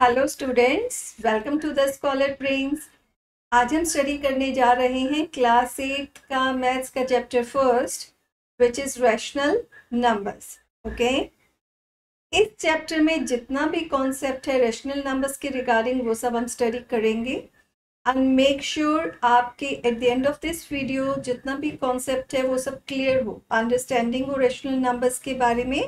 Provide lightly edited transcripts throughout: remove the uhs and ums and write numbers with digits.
Hello students, welcome to the Scholar Brains. आज हम study करने जा रहे हैं क्लास 8 का मैथ्स का chapter first, which is rational numbers. Okay, इस चैप्टर में जितना भी कॉन्सेप्ट है रैशनल नंबर्स के रिगार्डिंग वो सब हम स्टडी करेंगे। एंड मेक श्योर आपके at the end of this video जितना भी कॉन्सेप्ट है वो सब क्लियर हो, अंडरस्टैंडिंग हो रैशनल नंबर्स के बारे में।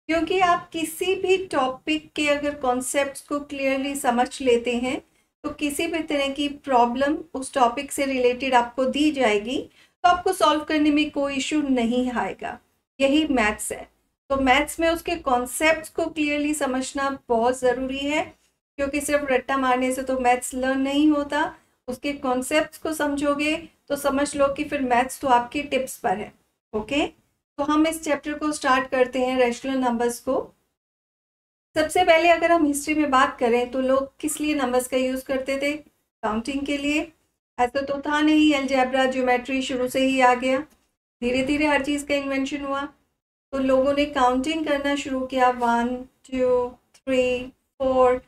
क्योंकि आप किसी भी टॉपिक के अगर कॉन्सेप्ट्स को क्लियरली समझ लेते हैं तो किसी भी तरह की प्रॉब्लम उस टॉपिक से रिलेटेड आपको दी जाएगी तो आपको सॉल्व करने में कोई इशू नहीं आएगा। यही मैथ्स है। तो मैथ्स में उसके कॉन्सेप्ट्स को क्लियरली समझना बहुत ज़रूरी है, क्योंकि सिर्फ रट्टा मारने से तो मैथ्स लर्न नहीं होता। उसके कॉन्सेप्ट्स को समझोगे तो समझ लो कि फिर मैथ्स तो आपकी टिप्स पर है। ओके, तो हम इस चैप्टर को स्टार्ट करते हैं रैशनल नंबर्स को। सबसे पहले अगर हम हिस्ट्री में बात करें तो लोग किस लिए नंबर्स का यूज़ करते थे? काउंटिंग के लिए। ऐसा तो था नहीं, अलजेब्रा ज्योमेट्री शुरू से ही आ गया। धीरे धीरे हर चीज़ का इन्वेंशन हुआ तो लोगों ने काउंटिंग करना शुरू किया, 1 2 3 4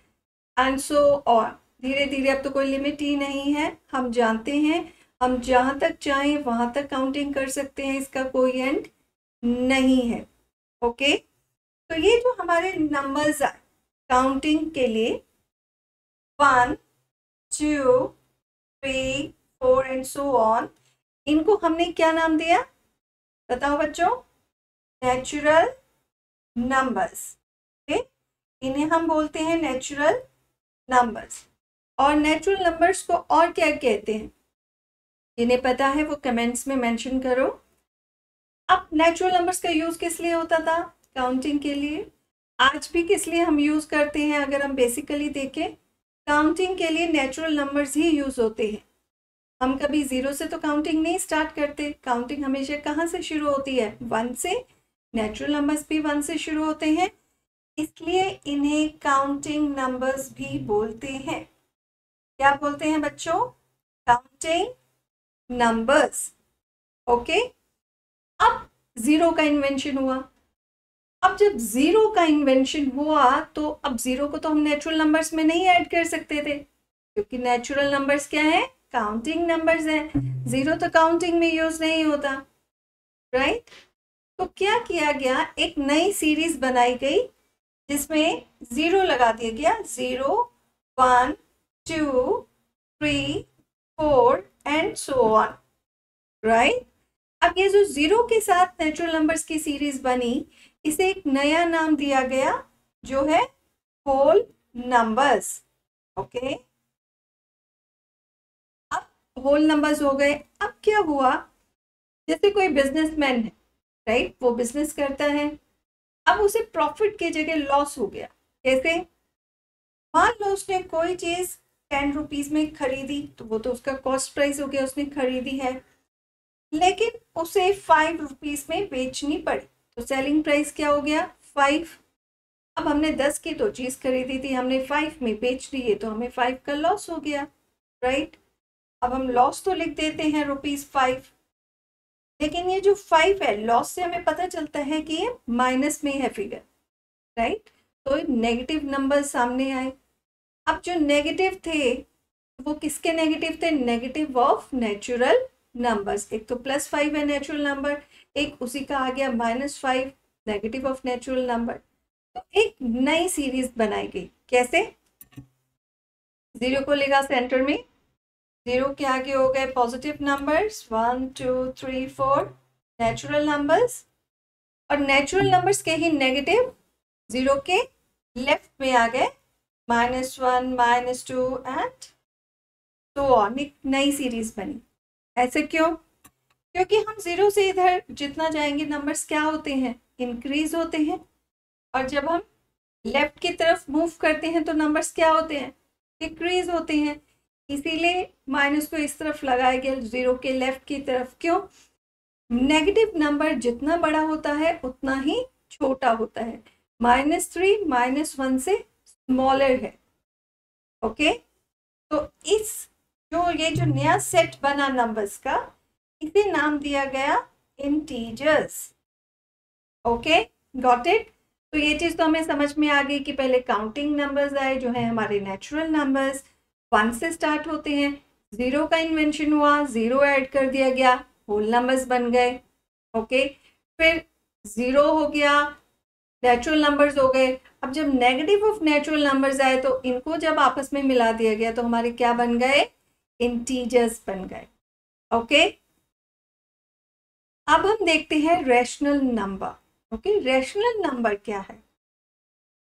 एंड सो ऑन। धीरे धीरे अब तो कोई लिमिट ही नहीं है। हम जानते हैं हम जहाँ तक चाहें वहाँ तक काउंटिंग कर सकते हैं, इसका कोई एंड नहीं है। ओके, तो ये जो हमारे नंबर्स आए काउंटिंग के लिए 1 2 3 4 एंड सो ऑन, इनको हमने क्या नाम दिया बताओ बच्चों? Natural numbers. ओके, इन्हें हम बोलते हैं नेचुरल नंबर्स। और नेचुरल नंबर्स को और क्या कहते हैं? जिन्हें पता है वो कमेंट्स में मेंशन करो। अब नेचुरल नंबर्स का यूज़ किस लिए होता था? काउंटिंग के लिए। आज भी किस लिए हम यूज़ करते हैं? अगर हम बेसिकली देखें, काउंटिंग के लिए नेचुरल नंबर्स ही यूज़ होते हैं। हम कभी ज़ीरो से तो काउंटिंग नहीं स्टार्ट करते। काउंटिंग हमेशा कहाँ से शुरू होती है? 1 से। नेचुरल नंबर्स भी 1 से शुरू होते हैं, इसलिए इन्हें काउंटिंग नंबर्स भी बोलते हैं। क्या बोलते हैं बच्चों? Counting numbers. ओके, अब ज़ीरो का इन्वेंशन हुआ। अब जब ज़ीरो का इन्वेंशन हुआ तो अब ज़ीरो को तो हम नेचुरल नंबर्स में नहीं ऐड कर सकते थे, क्योंकि नेचुरल नंबर्स क्या है? काउंटिंग नंबर्स हैं। ज़ीरो तो काउंटिंग में यूज़ नहीं होता, राइट? तो क्या किया गया, एक नई सीरीज बनाई गई जिसमें ज़ीरो लगा दिया गया। 0 1 2 3 4 एंड सो ऑन, राइट? अब ये जो ज़ीरो के साथ नेचुरल नंबर्स की सीरीज बनी, इसे एक नया नाम दिया गया जो है होल नंबर्स। ओके, अब होल नंबर्स हो गए। अब क्या हुआ, जैसे कोई बिजनेसमैन है, राइट? वो बिजनेस करता है, अब उसे प्रॉफिट की जगह लॉस हो गया। कैसे? मान लो उसने कोई चीज 10 रुपीज में खरीदी तो वो तो उसका कॉस्ट प्राइस हो गया, उसने खरीदी है, लेकिन उसे 5 रुपीज में बेचनी पड़ी तो सेलिंग प्राइस क्या हो गया? 5। अब हमने 10 की तो चीज़ खरीदी थी, हमने 5 में बेच दी है तो हमें 5 का लॉस हो गया, राइट? अब हम लॉस तो लिख देते हैं ₹5, लेकिन ये जो 5 है, लॉस से हमें पता चलता है कि ये माइनस में है फिगर, राइट? तो नेगेटिव नंबर सामने आए। अब जो नेगेटिव थे वो किसके नेगेटिव थे? Negative of natural numbers. एक तो +5 है नेचुरल नंबर, एक उसी का आ गया -5, नेगेटिव ऑफ नेचुरल नंबर। तो एक नई सीरीज बनाई गई। कैसे? ज़ीरो को लेगा सेंटर में, ज़ीरो के आगे हो गए पॉजिटिव नंबर्स 1 2 3 4 नेचुरल नंबर्स, और नेचुरल नंबर्स के ही नेगेटिव ज़ीरो के लेफ्ट में आ गए -1 -2 एंड तो ऑन। एक नई सीरीज बनी। ऐसे क्यों? क्योंकि हम ज़ीरो से इधर जितना जाएंगे नंबर्स क्या होते हैं? इंक्रीज होते हैं, और जब हम लेफ्ट की तरफ मूव करते हैं तो नंबर्स क्या होते हैं? डिक्रीज होते हैं। इसीलिए माइनस को इस तरफ लगाया गया, ज़ीरो के लेफ्ट की तरफ। क्यों? नेगेटिव नंबर जितना बड़ा होता है उतना ही छोटा होता है। -3 -1 से स्मॉलर है। ओके, तो इस ये जो नया सेट बना नंबर्स का, इसे नाम दिया गया इंटीजर्स। Okay, got it? तो ये चीज़ तो हमें समझ में आ गई कि पहले काउंटिंग नंबर्स आए जो है हमारे नेचुरल नंबर्स, 1 से स्टार्ट होते हैं। 0 का इन्वेंशन हुआ, 0 ऐड कर दिया गया, होल नंबर्स बन गए। ओके, फिर 0 हो गया, नेचुरल नंबर्स हो गए। अब जब नेगेटिव ऑफ नेचुरल नंबर्स आए तो इनको जब आपस में मिला दिया गया तो हमारे क्या बन गए, इंटीजर्स बन गए। ओके, अब हम देखते हैं rational number. Okay, rational number क्या है?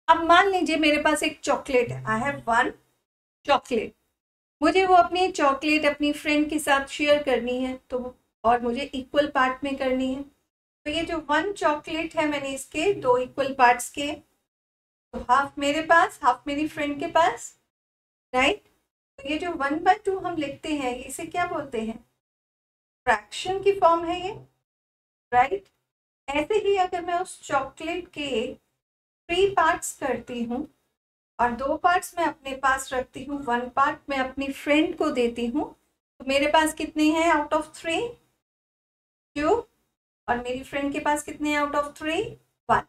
अब मान लीजिए मेरे पास एक चॉकलेट है, आई हैव 1 चॉकलेट, मुझे वो अपनी चॉकलेट अपनी फ्रेंड के साथ शेयर करनी है, तो और मुझे इक्वल पार्ट में करनी है। तो ये जो 1 चॉकलेट है मैंने इसके 2 इक्वल पार्ट्स किए, तो हाफ मेरे पास, हाफ मेरी फ्रेंड के पास, राइट। तो ये जो 1/2 हम लिखते हैं इसे क्या बोलते हैं, फ्रैक्शन की फॉर्म है ये, राइट। ऐसे ही अगर मैं उस चॉकलेट के 3 पार्ट्स करती हूँ और 2 पार्ट्स मैं अपने पास रखती हूँ, 1 पार्ट मैं अपनी फ्रेंड को देती हूँ, तो मेरे पास कितने हैं आउट ऑफ 3, 2, और मेरी फ्रेंड के पास कितने हैं आउट ऑफ 3, 1।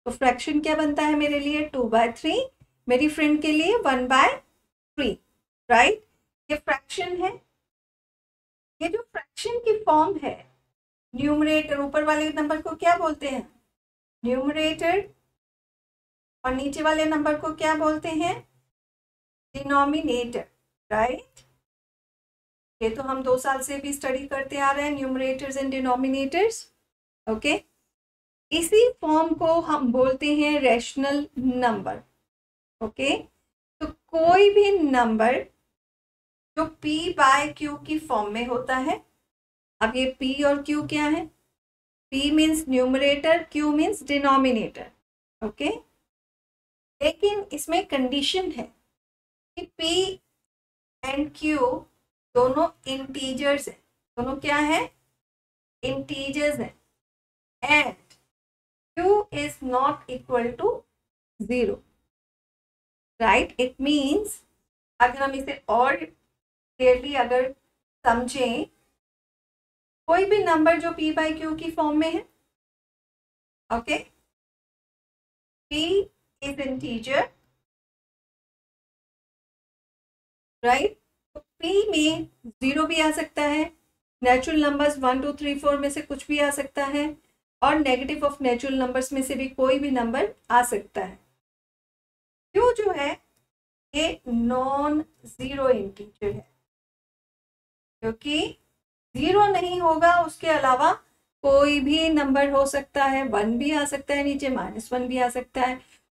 तो फ्रैक्शन क्या बनता है मेरे लिए, 2/3, मेरी फ्रेंड के लिए 1/3, राइट। ये फ्रैक्शन है। ये जो फ्रैक्शन की फॉर्म है, न्यूमरेटर ऊपर वाले नंबर को क्या बोलते हैं, न्यूमरेटर, और नीचे वाले नंबर को क्या बोलते हैं, डिनोमिनेटर, राइट। ये तो हम 2 साल से भी स्टडी करते आ रहे हैं, न्यूमरेटर्स एंड डिनोमिनेटर्स। ओके, इसी फॉर्म को हम बोलते हैं रैशनल नंबर। ओके, तो कोई भी नंबर जो p/q की फॉर्म में होता है, अब ये p और q क्या है, p means numerator, q means denominator. Okay, लेकिन इसमें कंडीशन है कि p एंड q दोनों इंटीजर्स हैं, दोनों क्या है, इंटीजर्स हैं, and q is not equal to 0, right. It means अगर हम इसे और क्लियरली अगर समझें, कोई भी नंबर जो p/q की फॉर्म में है, okay, p is integer, right. तो p में 0 भी आ सकता है, नेचुरल नंबर्स 1 2 3 4 में से कुछ भी आ सकता है, और नेगेटिव ऑफ नेचुरल नंबर्स में से भी कोई भी नंबर आ सकता है। q जो है ये नॉन जीरो इंटीजर है, क्योंकि 0 नहीं होगा, उसके अलावा कोई भी नंबर हो सकता है, 1 भी आ सकता है, नीचे -1 भी आ सकता है,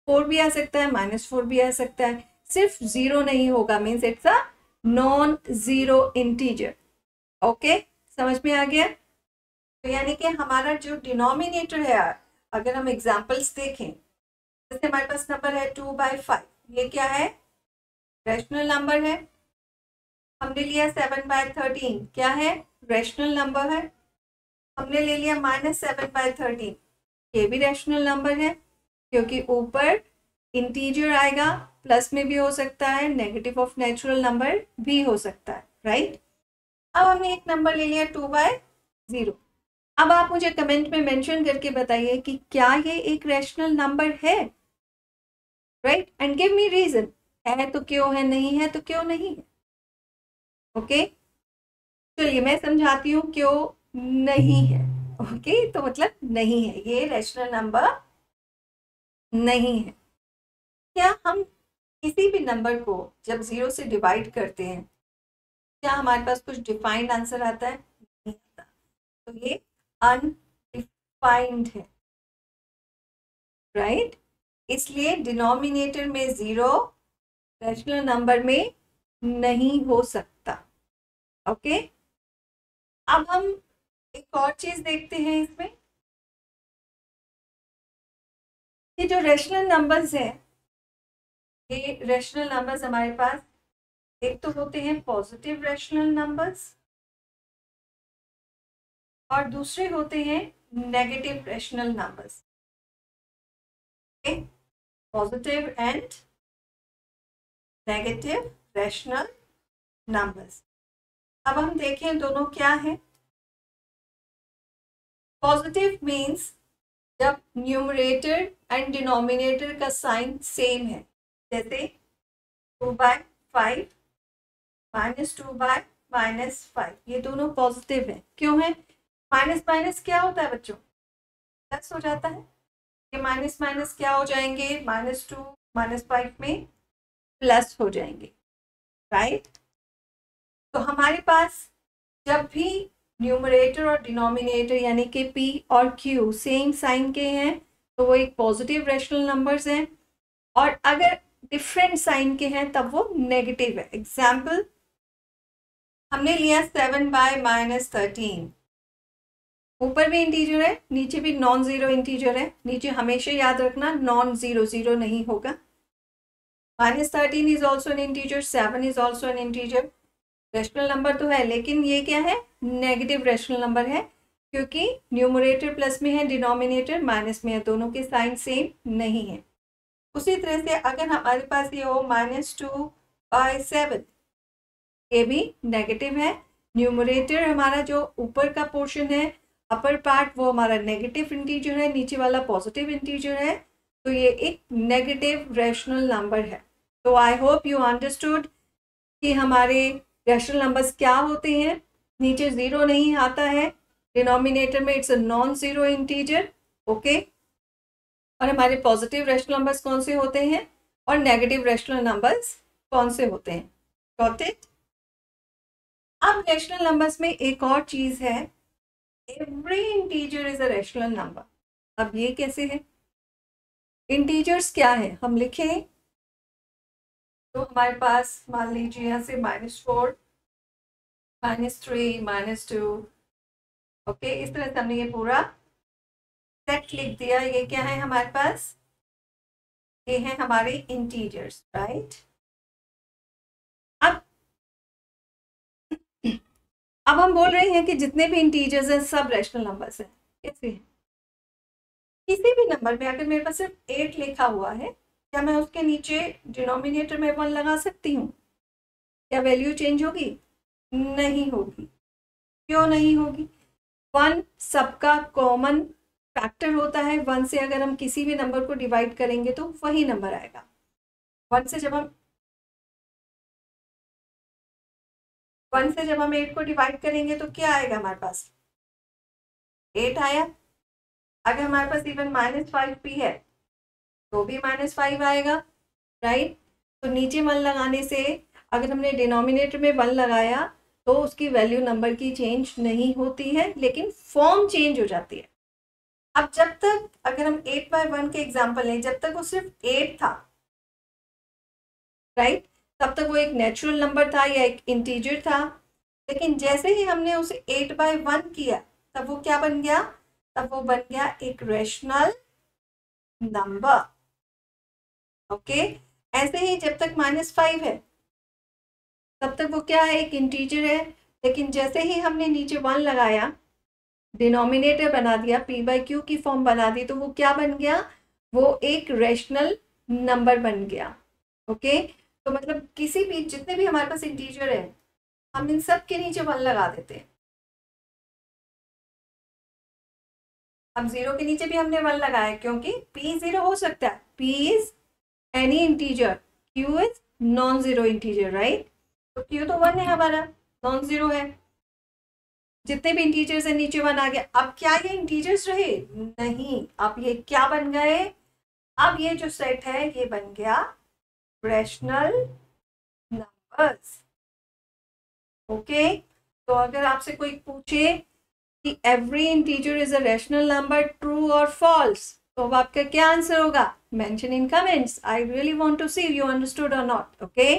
4 भी आ सकता है, -4 भी आ सकता है, सिर्फ 0 नहीं होगा, means it's a non zero integer. Okay, समझ में आ गया। तो यानी कि हमारा जो डिनोमिनेटर है, अगर हम एग्जांपल्स देखें, जैसे हमारे पास नंबर है 2/5, ये क्या है, रैशनल नंबर है। हमने लिया 7/13, क्या है, रैशनल नंबर है। हमने ले लिया -7/13, ये भी रैशनल नंबर है, क्योंकि ऊपर इंटीजर आएगा, प्लस में भी हो सकता है, नेगेटिव ऑफ नेचुरल नंबर भी हो सकता है, राइट। अब हमने एक नंबर ले लिया 2/0। अब आप मुझे कमेंट में मेंशन करके बताइए कि क्या ये एक रैशनल नंबर है, right, and give me reason, है तो क्यों है, नहीं है तो क्यों नहीं है। ओके, चलिए मैं समझाती हूँ क्यों नहीं है। ओके, तो मतलब नहीं है, ये रैशनल नंबर नहीं है। क्या हम किसी भी नंबर को जब 0 से डिवाइड करते हैं, क्या हमारे पास कुछ डिफाइंड आंसर आता है, नहीं आता, तो ये अनडिफाइंड है, राइट। इसलिए डिनोमिनेटर में 0 रैशनल नंबर में नहीं हो सकता। ओके, अब हम एक और चीज देखते हैं इसमें, ये जो रैशनल नंबर्स हैं, ये रैशनल नंबर्स हमारे पास एक तो होते हैं पॉजिटिव रैशनल नंबर्स, और दूसरे होते हैं negative rational numbers. Positive and negative rational numbers. अब हम देखें दोनों क्या है। पॉजिटिव मीन्स जब न्यूमरेटर एंड डिनोमिनेटर का साइन सेम है, जैसे 2/5 -2/-5, ये दोनों पॉजिटिव है। क्यों है? माइनस माइनस क्या होता है बच्चों? प्लस हो जाता है। ये माइनस माइनस क्या हो जाएंगे? -2 -5 में प्लस हो जाएंगे, राइट। तो हमारे पास जब भी न्यूमरेटर और डिनोमिनेटर यानी कि p और q सेम साइन के हैं तो वो एक पॉजिटिव रैशनल नंबर्स हैं, और अगर डिफरेंट साइन के हैं तब वो नेगेटिव है। एग्जाम्पल हमने लिया 7/-13, ऊपर भी इंटीजर है, नीचे भी नॉन जीरो इंटीजर है। नीचे हमेशा याद रखना नॉन जीरो जीरो नहीं होगा। -13 is also an integer, 7 is also an integer. Rational number तो है, लेकिन ये क्या है? नेगेटिव रैशनल नंबर है, क्योंकि न्यूमरेटर प्लस में है, डिनोमिनेटर माइनस में है, दोनों के साइन सेम नहीं है। उसी तरह से अगर हमारे पास ये हो -2/7, ये भी नेगेटिव है। न्यूमरेटर हमारा जो ऊपर का पोर्शन है, अपर पार्ट, वो हमारा नेगेटिव इंटीजर है, नीचे वाला पॉजिटिव इंटीजर है, तो ये एक नेगेटिव रैशनल नंबर है। तो आई होप यू अंडरस्टूड कि हमारे रैशनल नंबर्स क्या होते हैं। नीचे जीरो नहीं आता है, डिनोमिनेटर में it's a non zero integer, okay. और हमारे पॉजिटिव रैशनल नंबर्स कौन से होते हैं और नेगेटिव रैशनल नंबर्स कौन से होते हैं? Got it? अब रैशनल नंबर्स में एक और चीज है, every integer is a rational number. अब ये कैसे है? इंटीजर्स क्या है हम लिखें तो हमारे पास मान लीजिए यहाँ से -4 -3 -2, ओके, इस तरह से हमने ये पूरा सेट लिख दिया। ये क्या है हमारे पास? ये है हमारे इंटीजर्स, राइट। अब हम बोल रहे हैं कि जितने भी इंटीजर्स हैं सब रैशनल नंबर्स हैं। कैसे हैं? किसी भी नंबर में अगर मेरे पास सिर्फ 8 लिखा हुआ है, क्या मैं उसके नीचे डिनोमिनेटर में 1 लगा सकती हूँ? क्या वैल्यू चेंज होगी? नहीं होगी। क्यों नहीं होगी? 1 सबका कॉमन फैक्टर होता है। 1 से अगर हम किसी भी नंबर को डिवाइड करेंगे तो वही नंबर आएगा। 1 से जब हम 8 को डिवाइड करेंगे तो क्या आएगा हमारे पास? 8 आया। अगर हमारे पास इवन -5p है तो भी -5 आएगा, राइट। तो नीचे 1 लगाने से अगर हमने डिनोमिनेटर में 1 लगाया तो उसकी वैल्यू नंबर की चेंज नहीं होती है, लेकिन फॉर्म चेंज हो जाती है। अब जब तक अगर हम 8/1 के एग्जाम्पल लें, जब तक वो सिर्फ 8 था, राइट, तब तक वो एक नेचुरल नंबर था या एक इंटीजर था। लेकिन जैसे ही हमने उसे 8/1 किया तब वो क्या बन गया? तब वो बन गया एक रैशनल नंबर, ओके। ऐसे ही जब तक -5 है तब तक वो क्या है? एक इंटीजर है। लेकिन जैसे ही हमने नीचे 1 लगाया, डिनोमिनेटर बना दिया, p/q की फॉर्म बना दी, तो वो क्या बन गया? वो एक रैशनल नंबर बन गया, ओके। तो मतलब किसी भी, जितने भी हमारे पास इंटीजर है, हम इन सब के नीचे 1 लगा देते हैं। अब 0 के नीचे भी हमने 1 लगाया क्योंकि p 0 हो सकता है। p is any integer, q is non zero integer, right. तो q तो 1 है हमारा, नॉन जीरो है। जितने भी इंटीजर्स है नीचे 1 आ गया। अब क्या ये इंटीजर्स रहे? नहीं। अब ये क्या बन गए? अब ये जो सेट है ये बन गया रैशनल नंबर्स, ओके। तो अगर आपसे कोई पूछे कि every integer is a rational number, true और फॉल्स, तो अब आपका क्या आंसर होगा? Mention in comments. I really want to see you understood और नॉट, ओके।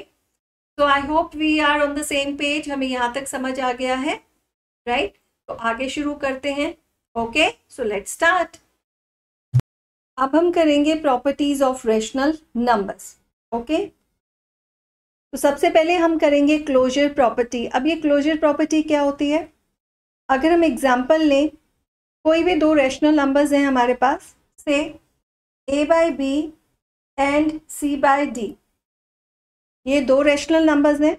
तो I hope we are on the same page. हमें यहाँ तक समझ आ गया है, राइट। तो आगे शुरू करते हैं, ओके। So let's start. अब हम करेंगे properties of rational numbers, okay. तो सबसे पहले हम करेंगे क्लोजर प्रॉपर्टी। अब ये क्लोजर प्रॉपर्टी क्या होती है? अगर हम एग्जाम्पल लें, कोई भी 2 रैशनल नंबर्स हैं हमारे पास, से a/b एंड c/d, ये 2 रैशनल नंबर्स हैं।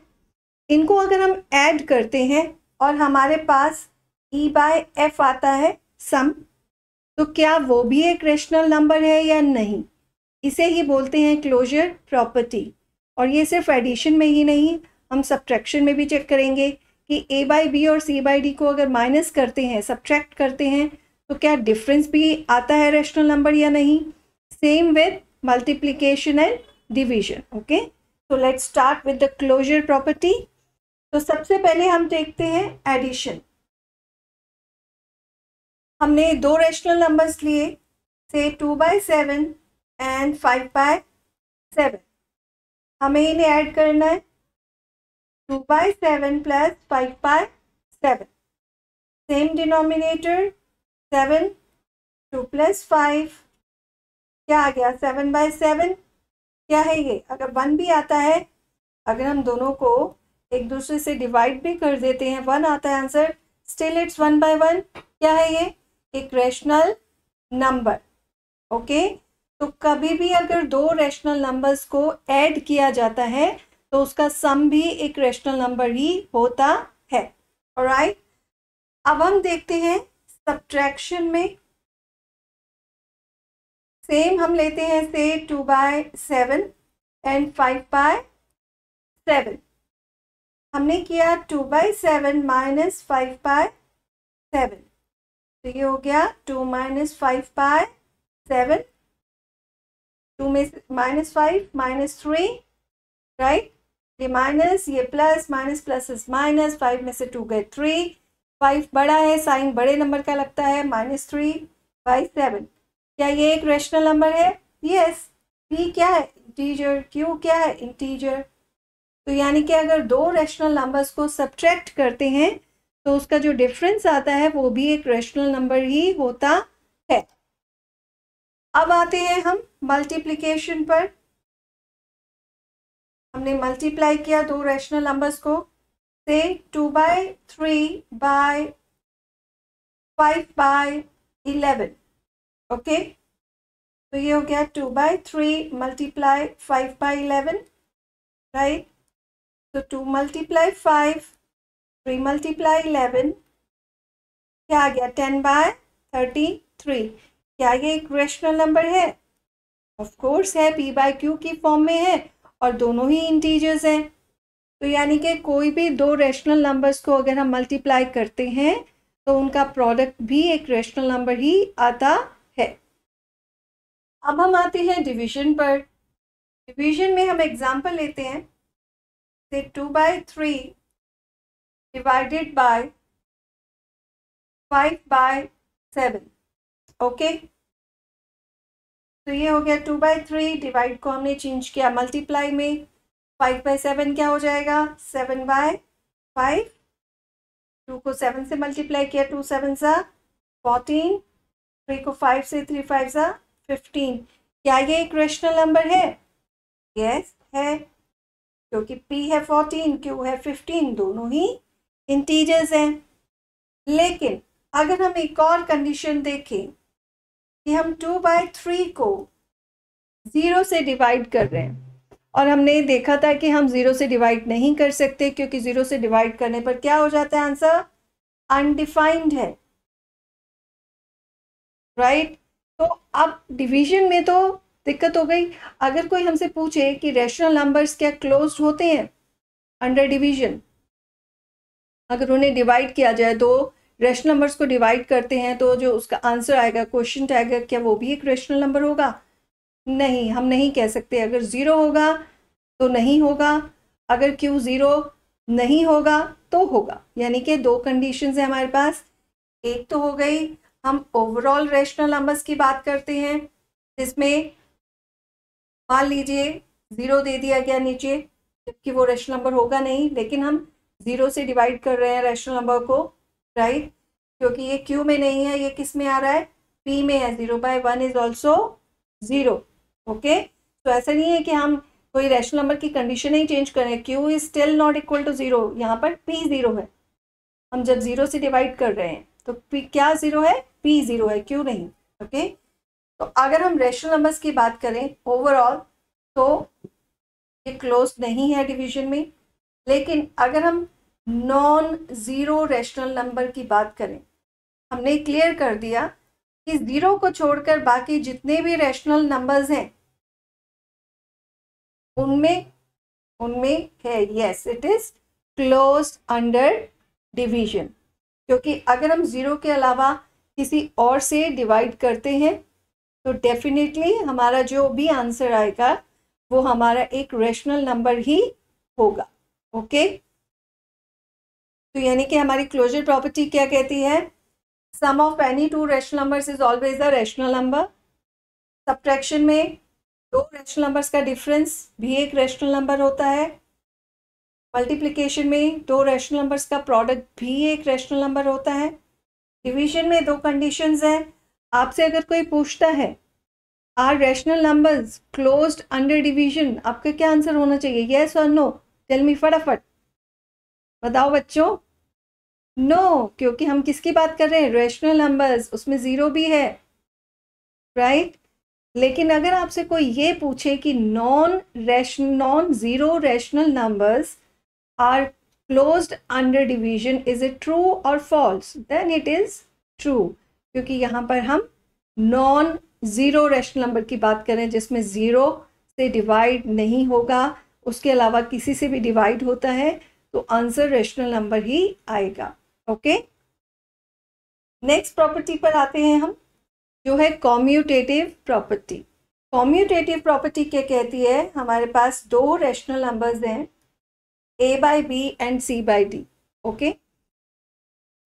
इनको अगर हम ऐड करते हैं और हमारे पास e/f आता है, सम, तो क्या वो भी एक रेशनल नंबर है या नहीं, इसे ही बोलते हैं क्लोजर प्रॉपर्टी। और ये सिर्फ एडिशन में ही नहीं, हम सब्ट्रैक्शन में भी चेक करेंगे कि a बाई बी और c बाई डी को अगर माइनस करते हैं, सब्ट्रैक्ट करते हैं, तो क्या डिफरेंस भी आता है रेशनल नंबर या नहीं। Same with multiplication and division. Okay, तो let's start with the closure property. तो सबसे पहले हम देखते हैं एडिशन। हमने दो रेशनल नंबर्स लिए, से 2/7 एंड 5/7। हमें इन्हें ऐड करना है, 2/7 प्लस 5/7, सेम डिनोमिनेटर 7, 2 प्लस 5 क्या आ गया 7/7। क्या है ये, अगर 1 भी आता है, अगर हम दोनों को एक दूसरे से डिवाइड भी कर देते हैं, 1 आता है आंसर, स्टिल इट्स 1/1। क्या है ये, एक रेशनल नंबर। ओके, तो कभी भी अगर दो रेशनल नंबर्स को ऐड किया जाता है तो उसका सम भी एक रेशनल नंबर ही होता है। ऑलराइट, अब हम देखते हैं सब्ट्रैक्शन में। सेम हम लेते हैं से 2/7 एंड 5/7। हमने किया 2/7 माइनस 5/7, तो ये हो गया 2 माइनस 5/7, 2 में -5 -3, राइट, ये माइनस, ये plus, minus plus is minus, 5 में से 2 गए 3, 5 बड़ा है, साइन बड़े नंबर का लगता है, -3/7। क्या ये एक रेशनल नंबर है? यस। p क्या है? इंटीजर। q क्या है? इंटीजर। तो यानी कि अगर दो रेशनल नंबर्स को सब्ट्रैक्ट करते हैं तो उसका जो डिफरेंस आता है वो भी एक रेशनल नंबर ही होता है। अब आते हैं हम मल्टीप्लिकेशन पर। हमने मल्टीप्लाई किया दो रेशनल नंबर्स को, से 2/3 बाय 5/11। ओके, तो ये हो गया 2/3 मल्टीप्लाई 5/11, राइट। तो 2 मल्टीप्लाई 5, 3 मल्टीप्लाई 11, क्या आ गया 10/33। क्या ये एक रेशनल नंबर है? ऑफ कोर्स है, p/q की फॉर्म में है और दोनों ही इंटीजर्स हैं। तो यानी कि कोई भी दो रेशनल नंबर्स को अगर हम मल्टीप्लाई करते हैं तो उनका प्रोडक्ट भी एक रेशनल नंबर ही आता है। अब हम आते हैं डिवीजन पर। डिवीजन में हम एग्जांपल लेते हैं, से 2/3 डिवाइडेड बाय 5/7। ओके, तो ये हो गया 2/3, डिवाइड को हमने चेंज किया मल्टीप्लाई में, 5/7 क्या हो जाएगा 7/5, 2 को 7 से मल्टीप्लाई किया, 2 7 सा 14, 3 को 5 से 3 5 सा 15। क्या ये एक रेशनल नंबर है? यस है, क्योंकि p है 14, q है 15, दोनों ही इंटीजर्स हैं। लेकिन अगर हम एक और कंडीशन देखें कि हम 2/3 को 0 से डिवाइड कर रहे हैं, और हमने देखा था कि हम 0 से डिवाइड नहीं कर सकते क्योंकि 0 से डिवाइड करने पर क्या हो जाता है, आंसर अनडिफाइंड है, राइट। तो अब डिवीजन में तो दिक्कत हो गई। अगर कोई हमसे पूछे कि रेशनल नंबर्स क्या क्लोज्ड होते हैं अंडर डिवीजन, अगर उन्हें डिवाइड किया जाए, दो रेशनल नंबर्स को डिवाइड करते हैं, तो जो उसका आंसर आएगा, क्वेश्चन आएगा, क्या वो भी एक रेशनल नंबर होगा? नहीं, हम नहीं कह सकते। अगर 0 होगा तो नहीं होगा, अगर q 0 नहीं होगा तो होगा। यानी कि दो कंडीशंस है हमारे पास। एक तो हो गई हम ओवरऑल रेशनल नंबर्स की बात करते हैं, जिसमें मान लीजिए 0 दे दिया गया नीचे, जबकि वो रेशनल नंबर होगा नहीं, लेकिन हम 0 से डिवाइड कर रहे हैं रेशनल नंबर को, राइट, क्योंकि ये q में नहीं है, ये किस में आ रहा है, p में है। 0/1 इज ऑल्सो 0। ओके, तो ऐसा नहीं है कि हम कोई रेशनल नंबर की कंडीशन ही चेंज करें, q is still not equal to 0, यहाँ पर p 0 है। हम जब 0 से डिवाइड कर रहे हैं तो p क्या 0 है, p 0 है, q नहीं। ओके, तो अगर हम रेशनल नंबर्स की बात करें ओवरऑल तो ये क्लोज नहीं है डिवीजन में। लेकिन अगर हम नॉन ज़ीरो रेशनल नंबर की बात करें, हमने क्लियर कर दिया कि 0 को छोड़कर बाकी जितने भी रैशनल नंबर्स हैं उनमें है, yes it is closed under division. क्योंकि अगर हम 0 के अलावा किसी और से डिवाइड करते हैं तो डेफिनेटली हमारा जो भी आंसर आएगा वो हमारा एक रैशनल नंबर ही होगा। ओके, तो यानी कि हमारी क्लोजर प्रॉपर्टी क्या कहती है? Sum of any two rational numbers is always a rational number. Subtraction में दो रैशनल नंबर्स का डिफरेंस भी एक रैशनल नंबर होता है। मल्टीप्लिकेशन में दो रैशनल नंबर्स का प्रोडक्ट भी एक रैशनल नंबर होता है। डिवीजन में दो कंडीशंस हैं। आपसे अगर कोई पूछता है are rational numbers closed under division, आपका क्या आंसर होना चाहिए? यस और नो? टेल मी, फटाफट बताओ बच्चों। नो, क्योंकि हम किसकी बात कर रहे हैं? रैशनल नंबर्स, उसमें 0 भी है, राइट? लेकिन अगर आपसे कोई ये पूछे कि non zero rational numbers are closed under division, is it true और false? Then it is true, क्योंकि यहाँ पर हम नॉन जीरो रैशनल नंबर की बात करें जिसमें 0 से डिवाइड नहीं होगा, उसके अलावा किसी से भी डिवाइड होता है तो आंसर रैशनल नंबर ही आएगा। ओके, नेक्स्ट प्रॉपर्टी पर आते हैं हम, जो है कॉम्यूटेटिव प्रॉपर्टी। कॉम्यूटेटिव प्रॉपर्टी क्या कहती है? हमारे पास दो रैशनल नंबर्स हैं a by b and c by d. Okay,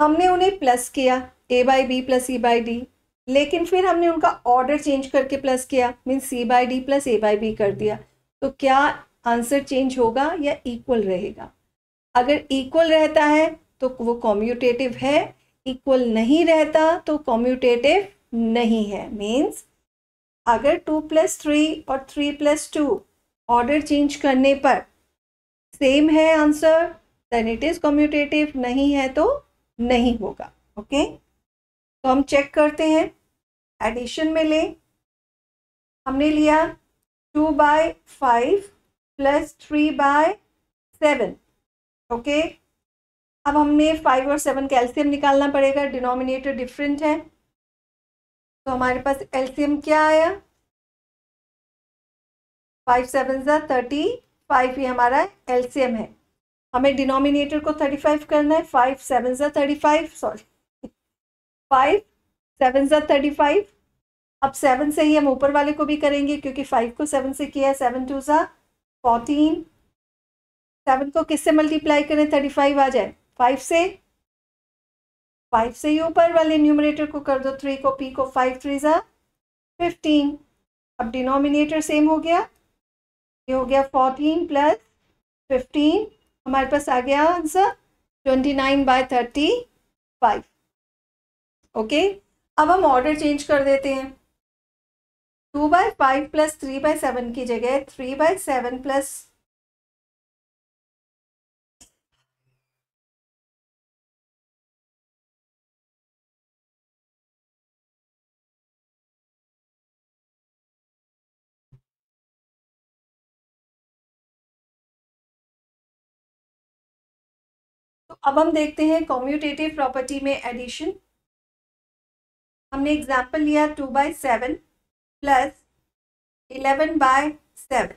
हमने उन्हें प्लस किया a by b plus c by d, लेकिन फिर हमने उनका ऑर्डर चेंज करके प्लस किया, means c by d plus a by b कर दिया। तो क्या आंसर चेंज होगा या इक्वल रहेगा? अगर इक्वल रहता है तो वो कॉम्यूटेटिव है, इक्वल नहीं रहता तो कॉम्यूटेटिव नहीं है। मीन्स अगर 2 + 3 और 3 + 2 ऑर्डर चेंज करने पर सेम है answer, then it is commutative, नहीं है तो नहीं होगा। ओके, तो हम चेक करते हैं। एडिशन में ले, हमने लिया 2/5 + 3/7। ओके, अब हमने 5 और 7 का एलसीएम निकालना पड़ेगा, डिनोमिनेटर डिफरेंट है, तो हमारे पास एलसीएम क्या आया? 5 × 7 = 35, ये हमारा एलसीएम है। हमें डिनोमिनेटर को 35 करना है। 5 × 7 = 35, सॉरी 5 × 7 = 35। अब 7 से ही हम ऊपर वाले को भी करेंगे, क्योंकि 5 को 7 से किया है। 7 × 2 = 14। 7 को किससे मल्टीप्लाई करें 35 आ जाए? 5 से। 5 से ही ऊपर वाले न्यूमरेटर को कर दो, 3 को p को 5 × 3 = 15। अब डिनोमिनेटर सेम हो गया, ये हो गया 14 + 15, हमारे पास आ गया आंसर 29/35। ओके, अब हम ऑर्डर चेंज कर देते हैं। 2/5 + 3/7 की जगह 3/7 + तो अब हम देखते हैं कॉम्यूटेटिव प्रॉपर्टी में एडिशन। हमने एग्जाम्पल लिया 2/7 + 11/7।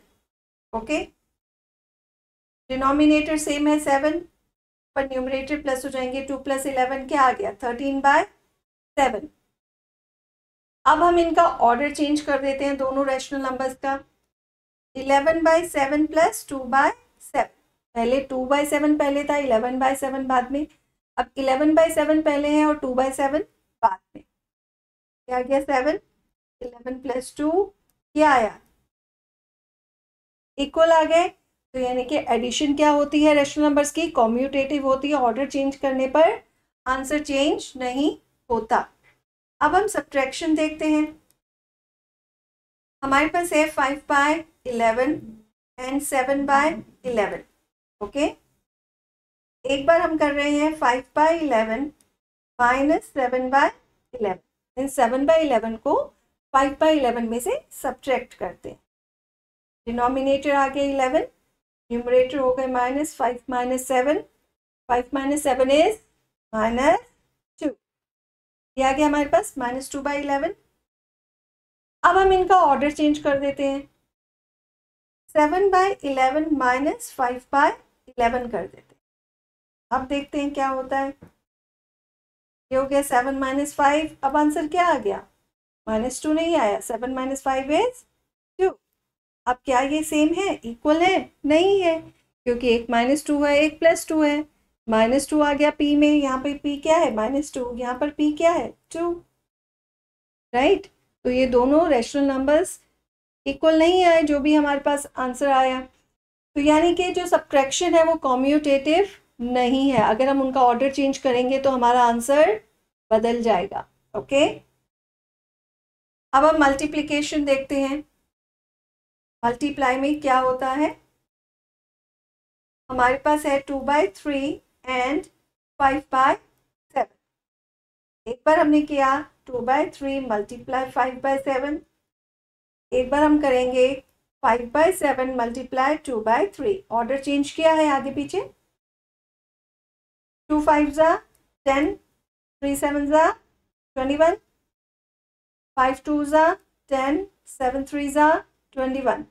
ओके, डिनोमिनेटर सेम है 7, पर न्यूमरेटर प्लस हो जाएंगे। 2 + 11 क्या आ गया? 13/7। अब हम इनका ऑर्डर चेंज कर देते हैं दोनों रैशनल नंबर्स का। 11/7 + 2/7, पहले 2/7 पहले था, 11/7 बाद में। अब 11/7 पहले है और 2/7 बाद में। क्या गया? 7। 11 + 2 क्या आया? इक्वल आ गए। तो यानी कि एडिशन क्या होती है रैशनल नंबर्स की? कॉम्यूटेटिव होती है। ऑर्डर चेंज करने पर आंसर चेंज नहीं होता। अब हम सब्ट्रैक्शन देखते हैं। हमारे पास है 5/11 एंड 7/11। ओके, एक बार हम कर रहे हैं 5/11 - 7/11। इन 7/11 को 5/11 में से सब्ट्रैक्ट करते हैं। डिनोमिनेटर आ गया 11, न्यूमरेटर हो गए -5 - 7। 5 - 7 इज -2। ये आ गया हमारे पास -2/11। अब हम इनका ऑर्डर चेंज कर देते हैं, 7/11 -5/11 कर देते हैं। अब देखते हैं क्या होता है। ये हो गया 7 - 5। अब आंसर क्या आ गया, -2 नहीं आया, 7 - 5 इज 2। अब क्या ये सेम है, इक्वल है? नहीं है, क्योंकि एक -2 है, एक +2 है। -2 आ गया पी में, यहाँ पे पी क्या है, -2, यहाँ पर पी क्या है, 2, राइट। तो ये दोनों रेशनल नंबर्स इक्वल नहीं आए, जो भी हमारे पास आंसर आया। तो यानी कि जो सब्ट्रैक्शन है वो कॉम्यूटेटिव नहीं है। अगर हम उनका ऑर्डर चेंज करेंगे तो हमारा आंसर बदल जाएगा। ओके, अब हम मल्टीप्लिकेशन देखते हैं। मल्टीप्लाई में क्या होता है, हमारे पास है 2/3 एंड 5/7। एक बार हमने किया 2/3 मल्टीप्लाई 5/7, एक बार हम करेंगे 5/7 मल्टीप्लाई 2/3। ऑर्डर चेंज किया है आगे पीछे। 2 5 10, 3 7 21, 5 2 10, 7 3 21।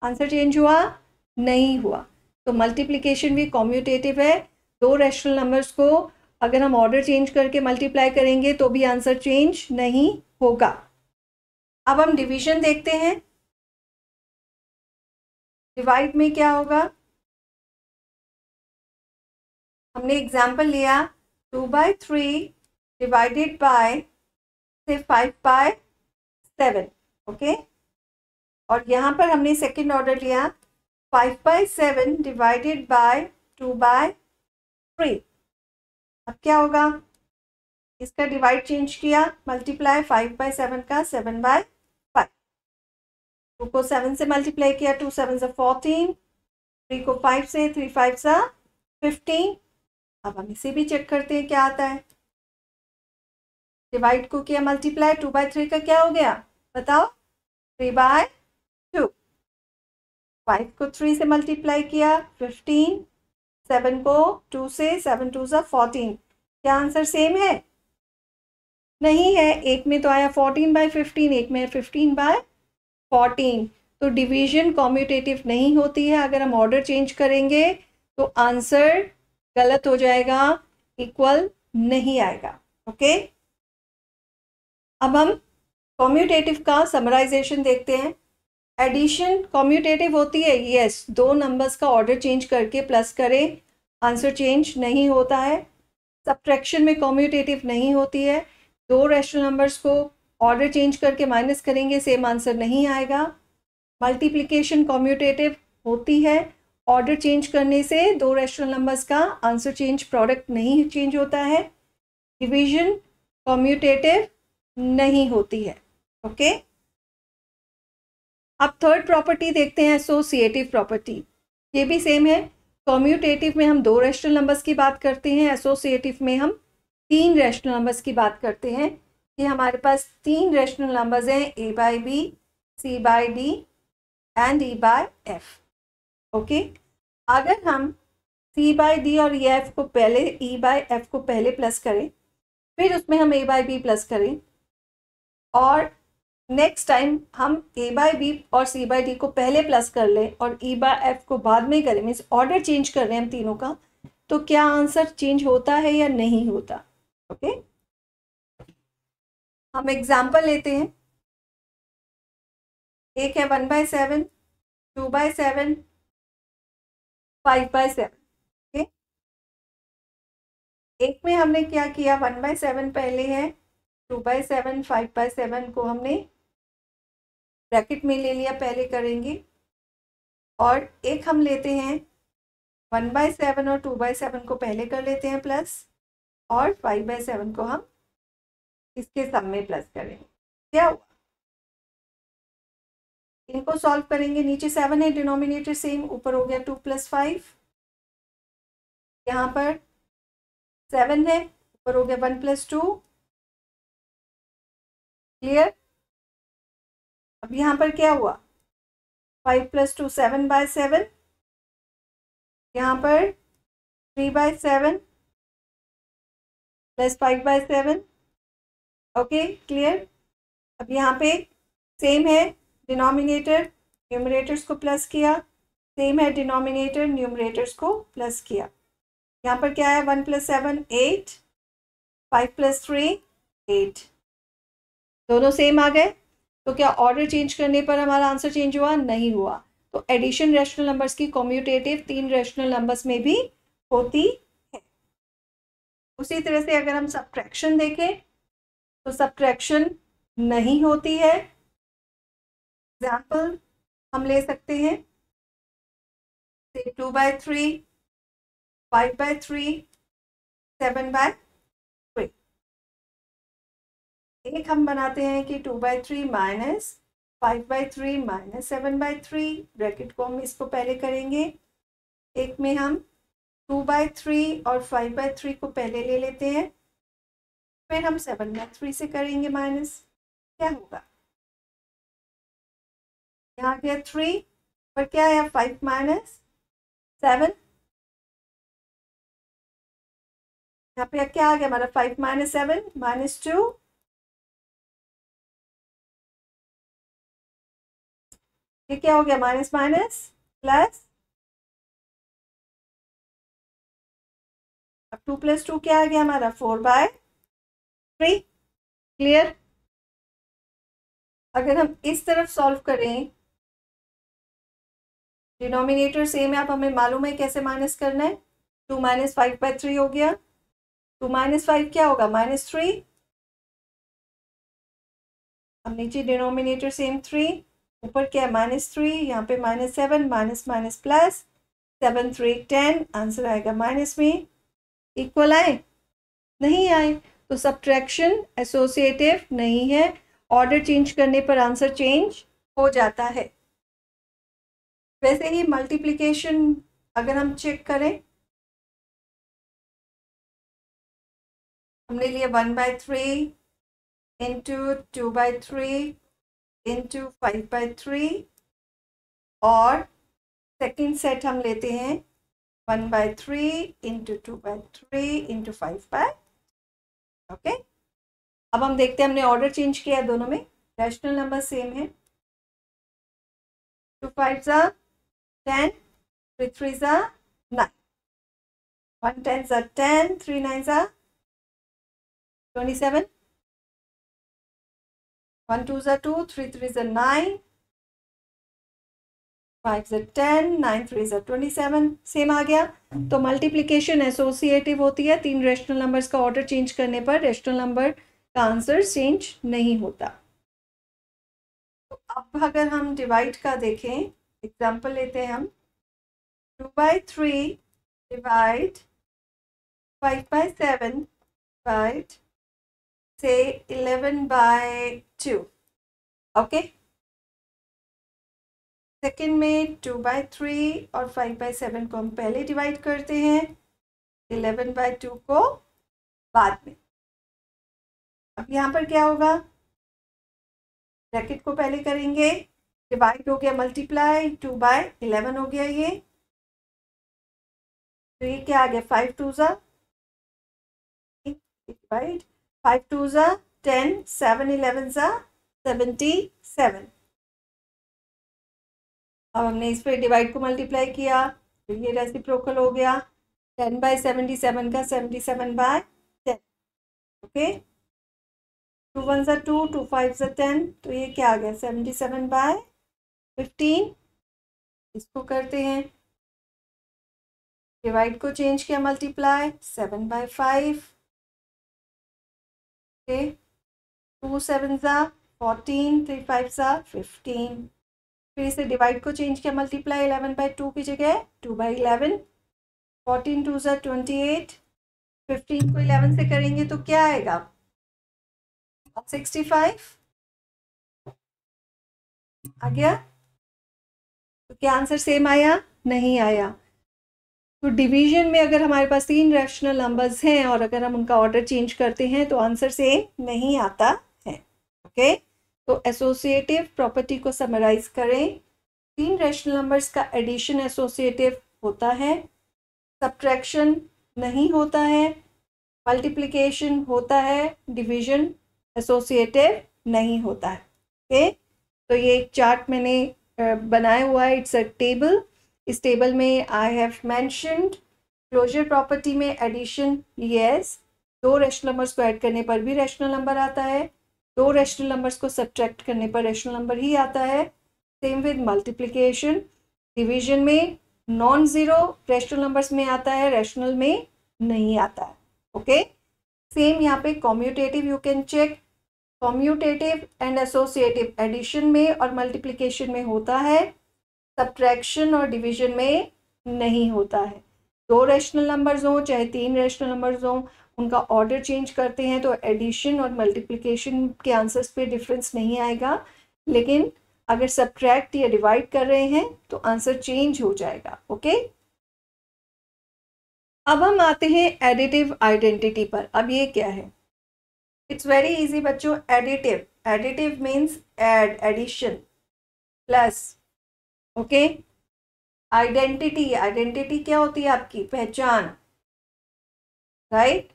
आंसर चेंज हुआ? नहीं हुआ। तो मल्टीप्लिकेशन भी कॉम्यूटेटिव है। दो रेशनल नंबर्स को अगर हम ऑर्डर चेंज करके मल्टीप्लाई करेंगे तो भी आंसर चेंज नहीं होगा। अब हम डिवीजन देखते हैं। डिवाइड में क्या होगा, हमने एग्जाम्पल लिया 2/3 डिवाइडेड बाय से 5/7। ओके, और यहाँ पर हमने सेकेंड ऑर्डर लिया 5/7 डिवाइडेड बाय 2/3। अब क्या होगा, इसका डिवाइड चेंज किया, मल्टीप्लाई 5/7 का 7/5। 2 को 7 से मल्टीप्लाई किया, 2 7 14, 3 को 5 से, 3 5 15। अब हम इसे भी चेक करते हैं क्या आता है। डिवाइड को किया मल्टीप्लाई, 2/3 का क्या हो गया बताओ, 3/2। 5 को 3 से मल्टीप्लाई किया 15, 7 को 2 से, 7 2 14। क्या आंसर सेम है? नहीं है, एक में तो आया 14/15, एक में 15/14। तो डिवीजन कॉम्यूटेटिव नहीं होती है। अगर हम ऑर्डर चेंज करेंगे तो आंसर गलत हो जाएगा, इक्वल नहीं आएगा। ओके, अब हम कॉम्यूटेटिव का समराइजेशन देखते हैं। एडिशन कॉम्यूटेटिव होती है, यस, दो नंबर्स का ऑर्डर चेंज करके प्लस करें, आंसर चेंज नहीं होता है। सब्ट्रैक्शन में कॉम्यूटेटिव नहीं होती है, दो रेशनल नंबर्स को ऑर्डर चेंज करके माइनस करेंगे, सेम आंसर नहीं आएगा। मल्टीप्लिकेशन कॉम्यूटेटिव होती है, ऑर्डर चेंज करने से दो रेशनल नंबर्स का आंसर चेंज, प्रोडक्ट नहीं चेंज होता है। डिवीजन कॉम्यूटेटिव नहीं होती है। ओके, अब थर्ड प्रॉपर्टी देखते हैं, एसोसिएटिव प्रॉपर्टी। ये भी सेम है। कॉम्यूटेटिव में हम दो रेशनल नंबर्स की बात करते हैं, एसोसिएटिव में हम तीन रेशनल नंबर्स की बात करते हैं। ये हमारे पास तीन रेशनल नंबर्स हैं, A/B, C/D and E/F। Okay, अगर हम C/D और E/F को पहले, E/F को पहले प्लस करें, फिर उसमें हम A/B प्लस करें, और नेक्स्ट टाइम हम A/B और C/D को पहले प्लस कर लें और E/F को बाद में करें, मीन्स ऑर्डर चेंज कर रहे हैं हम तीनों का, तो क्या आंसर चेंज होता है या नहीं होता? ओके, हम एग्जाम्पल लेते हैं। एक है 1/7, 2/7, 5/7। ओके, एक में हमने क्या किया, 1/7 पहले है, 2/7, 5/7 को हमने ब्रैकेट में ले लिया, पहले करेंगे। और एक हम लेते हैं 1/7 और 2/7 को पहले कर लेते हैं प्लस, और 5/7 को हम इसके सम में प्लस करेंगे। क्या हुआ, इनको सॉल्व करेंगे, नीचे 7 है, डिनोमिनेटर सेम, ऊपर हो गया 2 + 5। यहाँ पर 7 है, ऊपर हो गया 1 + 2। क्लियर? अब यहाँ पर क्या हुआ, 5 + 2 7/7, यहाँ पर 3/7 + 5/7, ओके क्लियर। अब यहाँ पे सेम है, डिनोमिनेटर न्यूमरेटर्स को प्लस किया, सेम है डिनोमिनेटर न्यूमरेटर्स को प्लस किया। यहाँ पर क्या है, 1 + 7 8, 5 + 3 8, दोनों सेम आ गए। तो क्या ऑर्डर चेंज करने पर हमारा आंसर चेंज हुआ? नहीं हुआ। तो एडिशन रैशनल नंबर्स की कम्यूटेटिव 3 रैशनल नंबर्स में भी होती है। उसी तरह से अगर हम सब्ट्रैक्शन देखें तो सब्ट्रैक्शन नहीं होती है। एग्जाम्पल हम ले सकते हैं, 2/3, 5/3, 7/3। एक हम बनाते हैं कि 2/3 माइनस 5/3 माइनस 7/3, ब्रैकेट को हम इसको पहले करेंगे। एक में हम 2/3 और 5/3 को पहले ले लेते हैं, फिर हम 7/3 से करेंगे माइनस। क्या होगा, यहाँ गया 3 पर क्या है 5 माइनस 7, यहाँ पे क्या आ गया हमारा 5 माइनस 7 -2, ये क्या हो गया माइनस माइनस प्लस। अब 2 + 2 क्या आ गया हमारा 4/3। क्लियर। अगर हम इस तरफ सॉल्व करें, डिनोमिनेटर सेम है, अब हमें मालूम है कैसे माइनस करना है। 2 - 5/3 हो गया, 2 - 5 क्या होगा -3। अब नीचे डिनोमिनेटर सेम 3, ऊपर क्या है -3, यहाँ पे -7 माइनस माइनस प्लस, 7 3 10, आंसर आएगा माइनस में। इक्वल आए? नहीं आए। तो सब्ट्रैक्शन एसोसिएटिव नहीं है, ऑर्डर चेंज करने पर आंसर चेंज हो जाता है। वैसे ही मल्टीप्लिकेशन अगर हम चेक करें, हमने लिया 1/3 इंटू 2/3 इंटू 5/3, और सेकेंड सेट हम लेते हैं 1/3 इंटू 2/3 इंटू 5/, ओके। अब हम देखते हैं, हमने ऑर्डर चेंज किया है दोनों में, रैशनल नंबर सेम है। 2 5 10, 3 3 9, 1 10 10, 3 9 27, 1 2 2, 3 3 9, 5 10, 9 3 27, सेम आ गया। तो मल्टीप्लिकेशन एसोसिएटिव होती है, 3 रैशनल नंबर्स का ऑर्डर चेंज करने पर रैशनल नंबर का आंसर चेंज नहीं होता। तो अब अगर हम डिवाइड का देखें, एग्जांपल लेते हैं हम, 2/3 डिवाइड 5/7 डिवाइड से 11/2, ओके। सेकेंड में 2/3 और 5/7 को हम पहले डिवाइड करते हैं, 11/2 को बाद में। अब यहाँ पर क्या होगा, ब्रैकेट को पहले करेंगे, डिवाइड हो गया मल्टीप्लाई, 2/11 हो गया ये। तो ये क्या आ गया 5 2 डिवाइड, 5 2 10, 7 11 77। अब हमने इस पर डिवाइड को मल्टीप्लाई किया, तो ये रेसिप्रोकल हो गया, 10/77 का 77/10, ओके। 2 1 2, 2 5 10, तो ये क्या आ गया 77/15। इसको करते हैं, डिवाइड को चेंज किया मल्टीप्लाई, 7/5, ओके। 2 7 14, 3 5 15। फिर इसे डिवाइड को चेंज किया मल्टीप्लाई, 11/2 की जगह 2/11, 14 2 28, 15 को 11 से करेंगे तो क्या आएगा 65 आ गया। तो क्या आंसर सेम आया? नहीं आया। तो डिवीजन में अगर हमारे पास 3 रैशनल नंबर्स हैं और अगर हम उनका ऑर्डर चेंज करते हैं तो आंसर सेम नहीं आता है, ओके। तो एसोसिएटिव प्रॉपर्टी को समराइज करें, 3 रैशनल नंबर्स का एडिशन एसोसिएटिव होता है, सब्ट्रैक्शन नहीं होता है, मल्टीप्लिकेशन होता है, डिवीजन एसोसिएटिव नहीं होता है। ओके, तो ये एक चार्ट मैंने बनाया हुआ है, इट्स अ टेबल। इस टेबल में I have mentioned closure property में एडिशन, यस, दो रैशनल नंबर्स को ऐड करने पर भी रैशनल नंबर आता है, दो रैशनल नंबर्स को सब्ट्रैक्ट करने पर रैशनल नंबर ही आता है। सेम विद मल्टीप्लिकेशन, डिवीजन में नॉन ज़ीरो रैशनल नंबर्स में आता है, रैशनल में नहीं आता है। ओके, सेम यहाँ पे commutative, you can check, commutative and associative addition में और मल्टीप्लिकेशन में होता है, सब्ट्रैक्शन और डिवीजन में नहीं होता है। दो रैशनल नंबर्स हों चाहे तीन रैशनल नंबर्स हों, उनका ऑर्डर चेंज करते हैं तो एडिशन और मल्टीप्लिकेशन के आंसर्स पे डिफरेंस नहीं आएगा, लेकिन अगर सब्ट्रैक्ट या डिवाइड कर रहे हैं तो आंसर चेंज हो जाएगा। ओके, अब हम आते हैं एडिटिव आइडेंटिटी पर। अब ये क्या है? इट्स वेरी इजी बच्चों। Additive, additive means add, addition, plus. Okay, identity, identity क्या होती है? आपकी पहचान, राइट।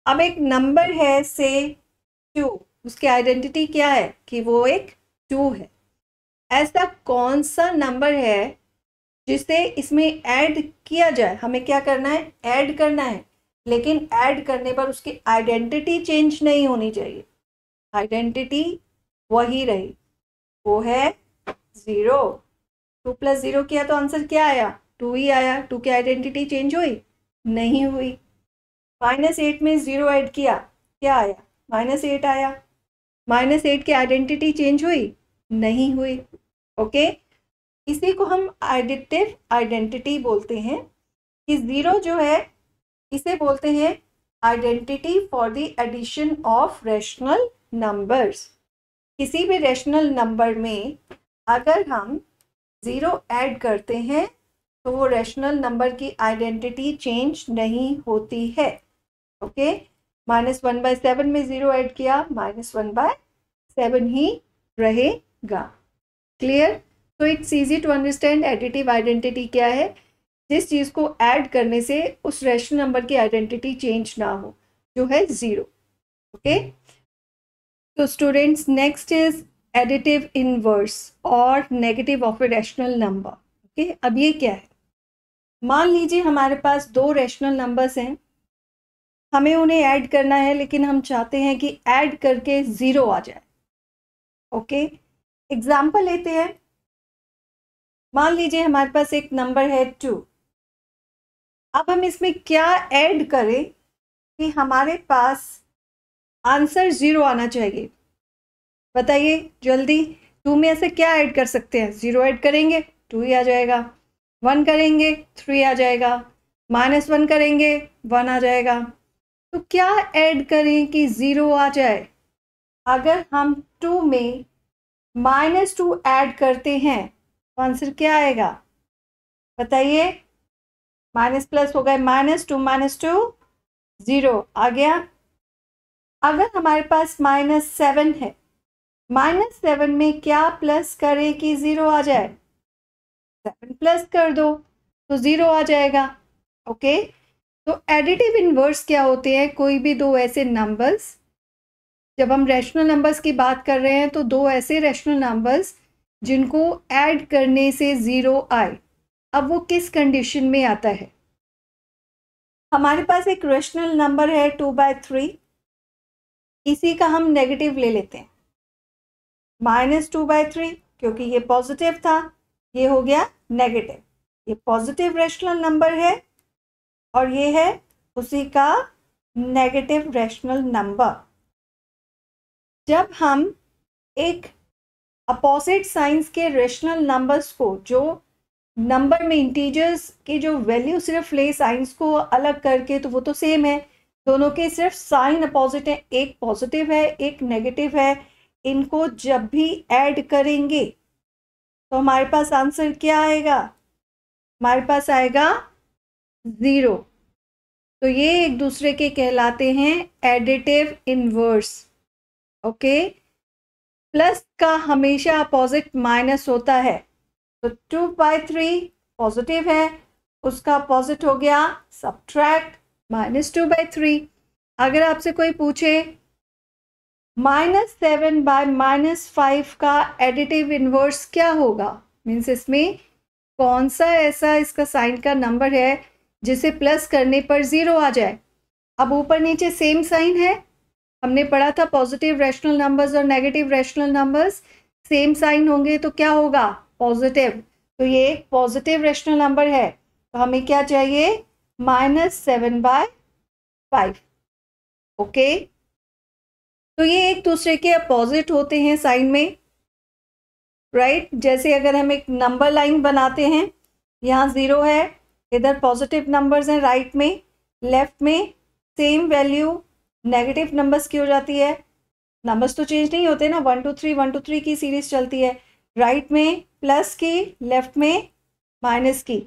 अब एक नंबर है से 2, उसकी आइडेंटिटी क्या है? कि वो एक 2 है। ऐसा कौन सा नंबर है जिसे इसमें ऐड किया जाए? हमें क्या करना है? ऐड करना है, लेकिन ऐड करने पर उसकी आइडेंटिटी चेंज नहीं होनी चाहिए, आइडेंटिटी वही रही, वो है 0। 2 + 0 किया तो आंसर क्या आया? 2 ही आया। 2 की आइडेंटिटी चेंज हुई? नहीं हुई। -8 में 0 ऐड किया, क्या आया? -8 आया। -8 की आइडेंटिटी चेंज हुई? नहीं हुई। ओके, इसी को हम एडिटिव आइडेंटिटी बोलते हैं कि 0 जो है इसे बोलते हैं identity for the addition of rational numbers. किसी भी रैशनल नंबर में अगर हम 0 ऐड करते हैं तो वो रैशनल नंबर की आइडेंटिटी चेंज नहीं होती है। ओके, -1/7 में 0 ऐड किया, -1/7 ही रहेगा। क्लियर? तो it's easy to understand additive identity क्या है? जिस चीज़ को ऐड करने से उस रैशनल नंबर की आइडेंटिटी चेंज ना हो, जो है 0। ओके, तो students next is additive inverse और negative of a rational number. Okay, अब ये क्या है? मान लीजिए हमारे पास दो रैशनल नंबर्स हैं, हमें उन्हें ऐड करना है, लेकिन हम चाहते हैं कि ऐड करके 0 आ जाए। ओके, एग्जाम्पल लेते हैं। मान लीजिए हमारे पास एक नंबर है 2। अब हम इसमें क्या ऐड करें कि हमारे पास आंसर 0 आना चाहिए? बताइए जल्दी। 2 में ऐसे क्या ऐड कर सकते हैं? 0 ऐड करेंगे 2 ही आ जाएगा, 1 करेंगे 3 आ जाएगा, -1 करेंगे 1 आ जाएगा। तो क्या ऐड करें कि 0 आ जाए? अगर हम 2 में -2 ऐड करते हैं तो आंसर क्या आएगा? बताइए। माइनस प्लस हो गए, -2 0 आ गया। अगर हमारे पास -7 है, -7 में क्या प्लस करें कि 0 आ जाए? 7 प्लस कर दो तो 0 आ जाएगा। ओके, तो एडिटिव इनवर्स क्या होते हैं? कोई भी दो ऐसे नंबर्स, जब हम रैशनल नंबर्स की बात कर रहे हैं तो दो ऐसे रैशनल नंबर्स जिनको ऐड करने से 0 आए। अब वो किस कंडीशन में आता है? हमारे पास एक रैशनल नंबर है 2/3, इसी का हम नेगेटिव ले लेते हैं, -2/3, क्योंकि ये पॉजिटिव था, ये हो गया नेगेटिव। ये पॉजिटिव रैशनल नंबर है और ये है उसी का नेगेटिव रैशनल नंबर। जब हम एक अपोजिट साइंस के रैशनल नंबर्स को, जो नंबर में इंटीजर्स की जो वैल्यू सिर्फ ले साइंस को अलग करके, तो वो तो सेम है, दोनों के सिर्फ साइन अपोजिट है, एक पॉजिटिव है एक नेगेटिव है। इनको जब भी ऐड करेंगे तो हमारे पास आंसर क्या आएगा? हमारे पास आएगा 0। तो ये एक दूसरे के कहलाते हैं एडिटिव इनवर्स। ओके, प्लस का हमेशा अपोजिट माइनस होता है, तो 2/3 पॉजिटिव है, उसका अपोजिट हो गया सब्ट्रैक्ट, -2/3। अगर आपसे कोई पूछे -7 बाय -5 का एडिटिव इनवर्स क्या होगा? मीन्स इसमें कौन सा ऐसा इसका साइन का नंबर है जिसे प्लस करने पर 0 आ जाए? अब ऊपर नीचे सेम साइन है, हमने पढ़ा था पॉजिटिव रैशनल नंबर्स और negative rational numbers same sign होंगे तो क्या होगा? पॉजिटिव। तो ये एक पॉजिटिव रैशनल नंबर है, तो हमें क्या चाहिए? -7 बाय 5। ओके, तो ये एक दूसरे के अपोजिट होते हैं साइन में, राइट? जैसे अगर हम एक नंबर लाइन बनाते हैं, यहाँ 0 है, इधर पॉजिटिव नंबर्स हैं राइट में, लेफ्ट में सेम वैल्यू नेगेटिव नंबर्स की हो जाती है। नंबर्स तो चेंज नहीं होते ना, 1 2 3 1 2 3 की सीरीज चलती है। राइट में प्लस की, लेफ्ट में माइनस की।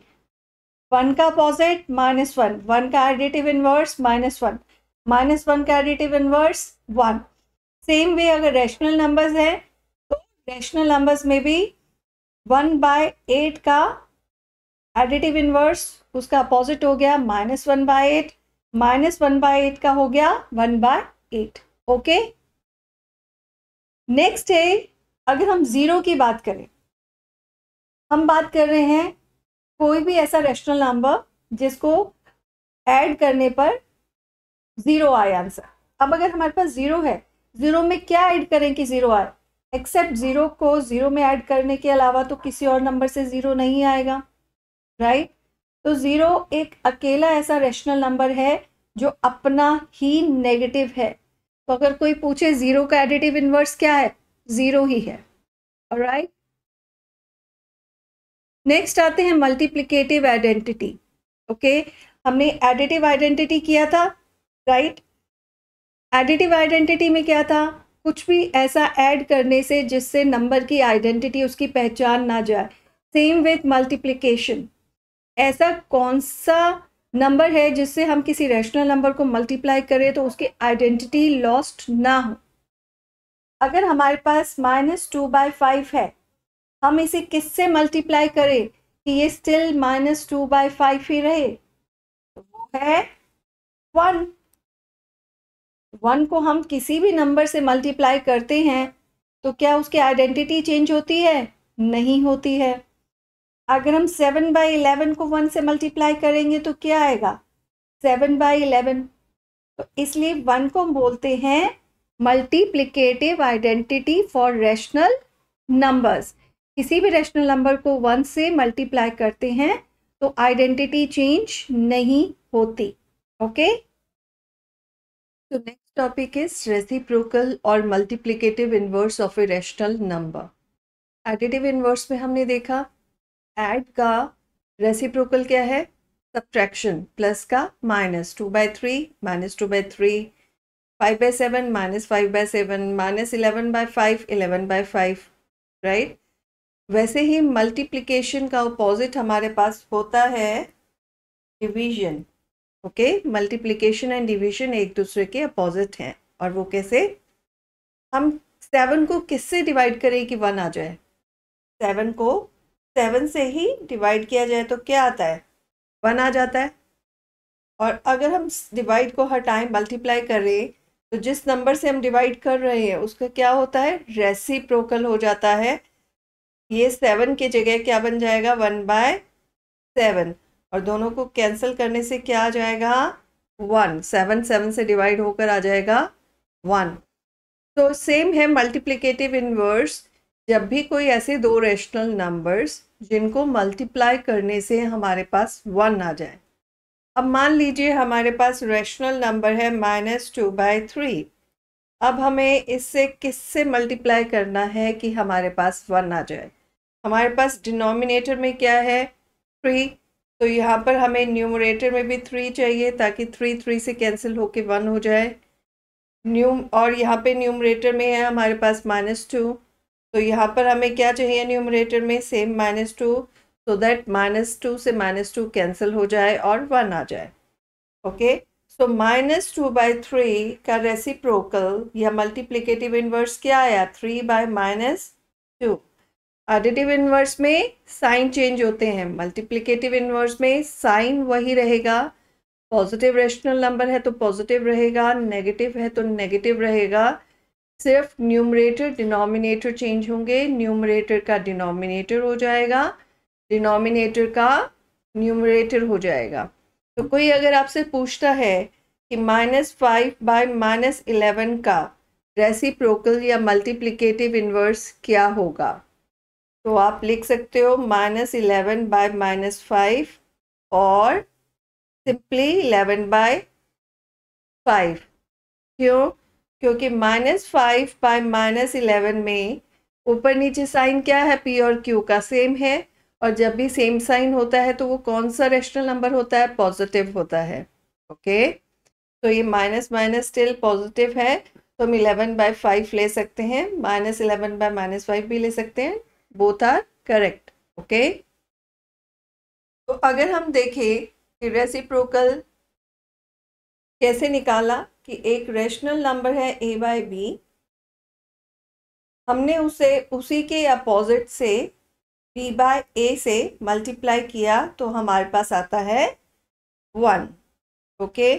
1 का अपोजिट -1, 1 का एडिटिव इनवर्स -1, -1 का एडिटिव इनवर्स 1। सेम वे अगर रैशनल नंबर्स है तो रैशनल नंबर्स में भी 1/8 का एडिटिव इनवर्स उसका अपोजिट हो गया -1/8, -1/8 का हो गया 1/8। ओके, नेक्स्ट है अगर हम 0 की बात करें, हम बात कर रहे हैं कोई भी ऐसा रैशनल नंबर जिसको ऐड करने पर 0 आए आंसर। अब अगर हमारे पास 0 है, 0 में क्या ऐड करें कि 0 आए? एक्सेप्ट 0 को 0 में ऐड करने के अलावा तो किसी और नंबर से 0 नहीं आएगा, राइट? तो 0 एक अकेला ऐसा रैशनल नंबर है जो अपना ही नेगेटिव है। तो अगर कोई पूछे 0 का एडिटिव इनवर्स क्या है, 0 ही है। ऑलराइट, नेक्स्ट आते हैं मल्टीप्लिकेटिव आइडेंटिटी। ओके, हमने एडिटिव आइडेंटिटी किया था, राइट? एडिटिव आइडेंटिटी में क्या था? कुछ भी ऐसा ऐड करने से जिससे नंबर की आइडेंटिटी उसकी पहचान ना जाए। सेम विथ मल्टीप्लिकेशन, ऐसा कौन सा नंबर है जिससे हम किसी रैशनल नंबर को मल्टीप्लाई करें तो उसकी आइडेंटिटी लॉस्ट ना हो? अगर हमारे पास -2/5 है, हम इसे किससे मल्टीप्लाई करें कि ये स्टिल -2/5 ही रहे? तो वो है 1। 1 को हम किसी भी नंबर से मल्टीप्लाई करते हैं तो क्या उसकी आइडेंटिटी चेंज होती है? नहीं होती है। अगर हम 7/11 को 1 से मल्टीप्लाई करेंगे तो क्या आएगा? 7/11। तो इसलिए 1 को हम बोलते हैं multiplicative identity for rational numbers. किसी भी रैशनल नंबर को 1 से मल्टीप्लाई करते हैं तो आइडेंटिटी चेंज नहीं होती। ओके, तो नेक्स्ट टॉपिक इज रेसिप्रोकल और multiplicative inverse of a rational number. Additive inverse में हमने देखा ऐड का रेसिप्रोकल क्या है? सब्ट्रैक्शन, प्लस का -2/3 -2/3, 5/7 -5/7, -11/5 11/5, राइट? वैसे ही मल्टीप्लिकेशन का अपोजिट हमारे पास होता है division. Okay, multiplication and division एक दूसरे के अपोजिट हैं। और वो कैसे? हम 7 को किससे डिवाइड करें कि 1 आ जाए? 7 को 7 से ही डिवाइड किया जाए तो क्या आता है? 1 आ जाता है। और अगर हम डिवाइड को हटाएं, मल्टीप्लाई करें, तो जिस नंबर से हम डिवाइड कर रहे हैं उसका क्या होता है? रेसिप्रोकल हो जाता है। ये 7 की जगह क्या बन जाएगा? 1/7। और दोनों को कैंसिल करने से क्या आ जाएगा? 1। 7 7 से डिवाइड होकर आ जाएगा 1। तो सेम है मल्टीप्लिकेटिव इनवर्स। जब भी कोई ऐसे दो रैशनल नंबर्स जिनको मल्टीप्लाई करने से हमारे पास 1 आ जाए। अब मान लीजिए हमारे पास रैशनल नंबर है -2/3। अब हमें इससे किससे मल्टीप्लाई करना है कि हमारे पास 1 आ जाए? हमारे पास डिनोमिनेटर में क्या है? 3। तो यहाँ पर हमें न्यूमरेटर में भी 3 चाहिए ताकि 3 3 से कैंसिल होके 1 हो जाए। और यहाँ पे न्यूमरेटर में है हमारे पास -2। तो यहाँ पर हमें क्या चाहिए न्यूमरेटर में? सेम -2, सो दैट -2 से -2 कैंसिल हो जाए और 1 आ जाए। ओके, सो -2/3 का रेसिप्रोकल या मल्टीप्लिकेटिव इनवर्स क्या आया? 3/-2। एडिटिव इनवर्स में साइन चेंज होते हैं, मल्टीप्लिकेटिव इनवर्स में साइन वही रहेगा। पॉजिटिव रैशनल नंबर है तो पॉजिटिव रहेगा, नेगेटिव है तो नेगेटिव रहेगा। सिर्फ न्यूमरेटर डिनोमिनेटर चेंज होंगे, न्यूमरेटर का डिनोमिनेटर हो जाएगा, डिनोमिनेटर का न्यूमरेटर हो जाएगा। तो कोई अगर आपसे पूछता है कि -5 बाय -11 का रेसिप्रोकल या मल्टीप्लिकेटिव इन्वर्स क्या होगा, तो आप लिख सकते हो -11 बाय -5 और सिंपली 11 बाय 5। क्यों? क्योंकि -5 बाय -11 में ऊपर नीचे साइन क्या है, पी और क्यू का सेम है, और जब भी सेम साइन होता है तो वो कौन सा रेशनल नंबर होता है, पॉजिटिव होता है। ओके, तो ये माइनस माइनस स्टिल पॉजिटिव है, तो हम 11/5 ले सकते हैं, -11/-5 भी ले सकते हैं, बोथ आर करेक्ट। ओके, तो अगर हम देखें कि रेसिप्रोकल कैसे निकाला, कि एक रेशनल नंबर है a/b, हमने उसे उसी के अपोजिट से b/a से मल्टीप्लाई किया तो हमारे पास आता है 1। ओके,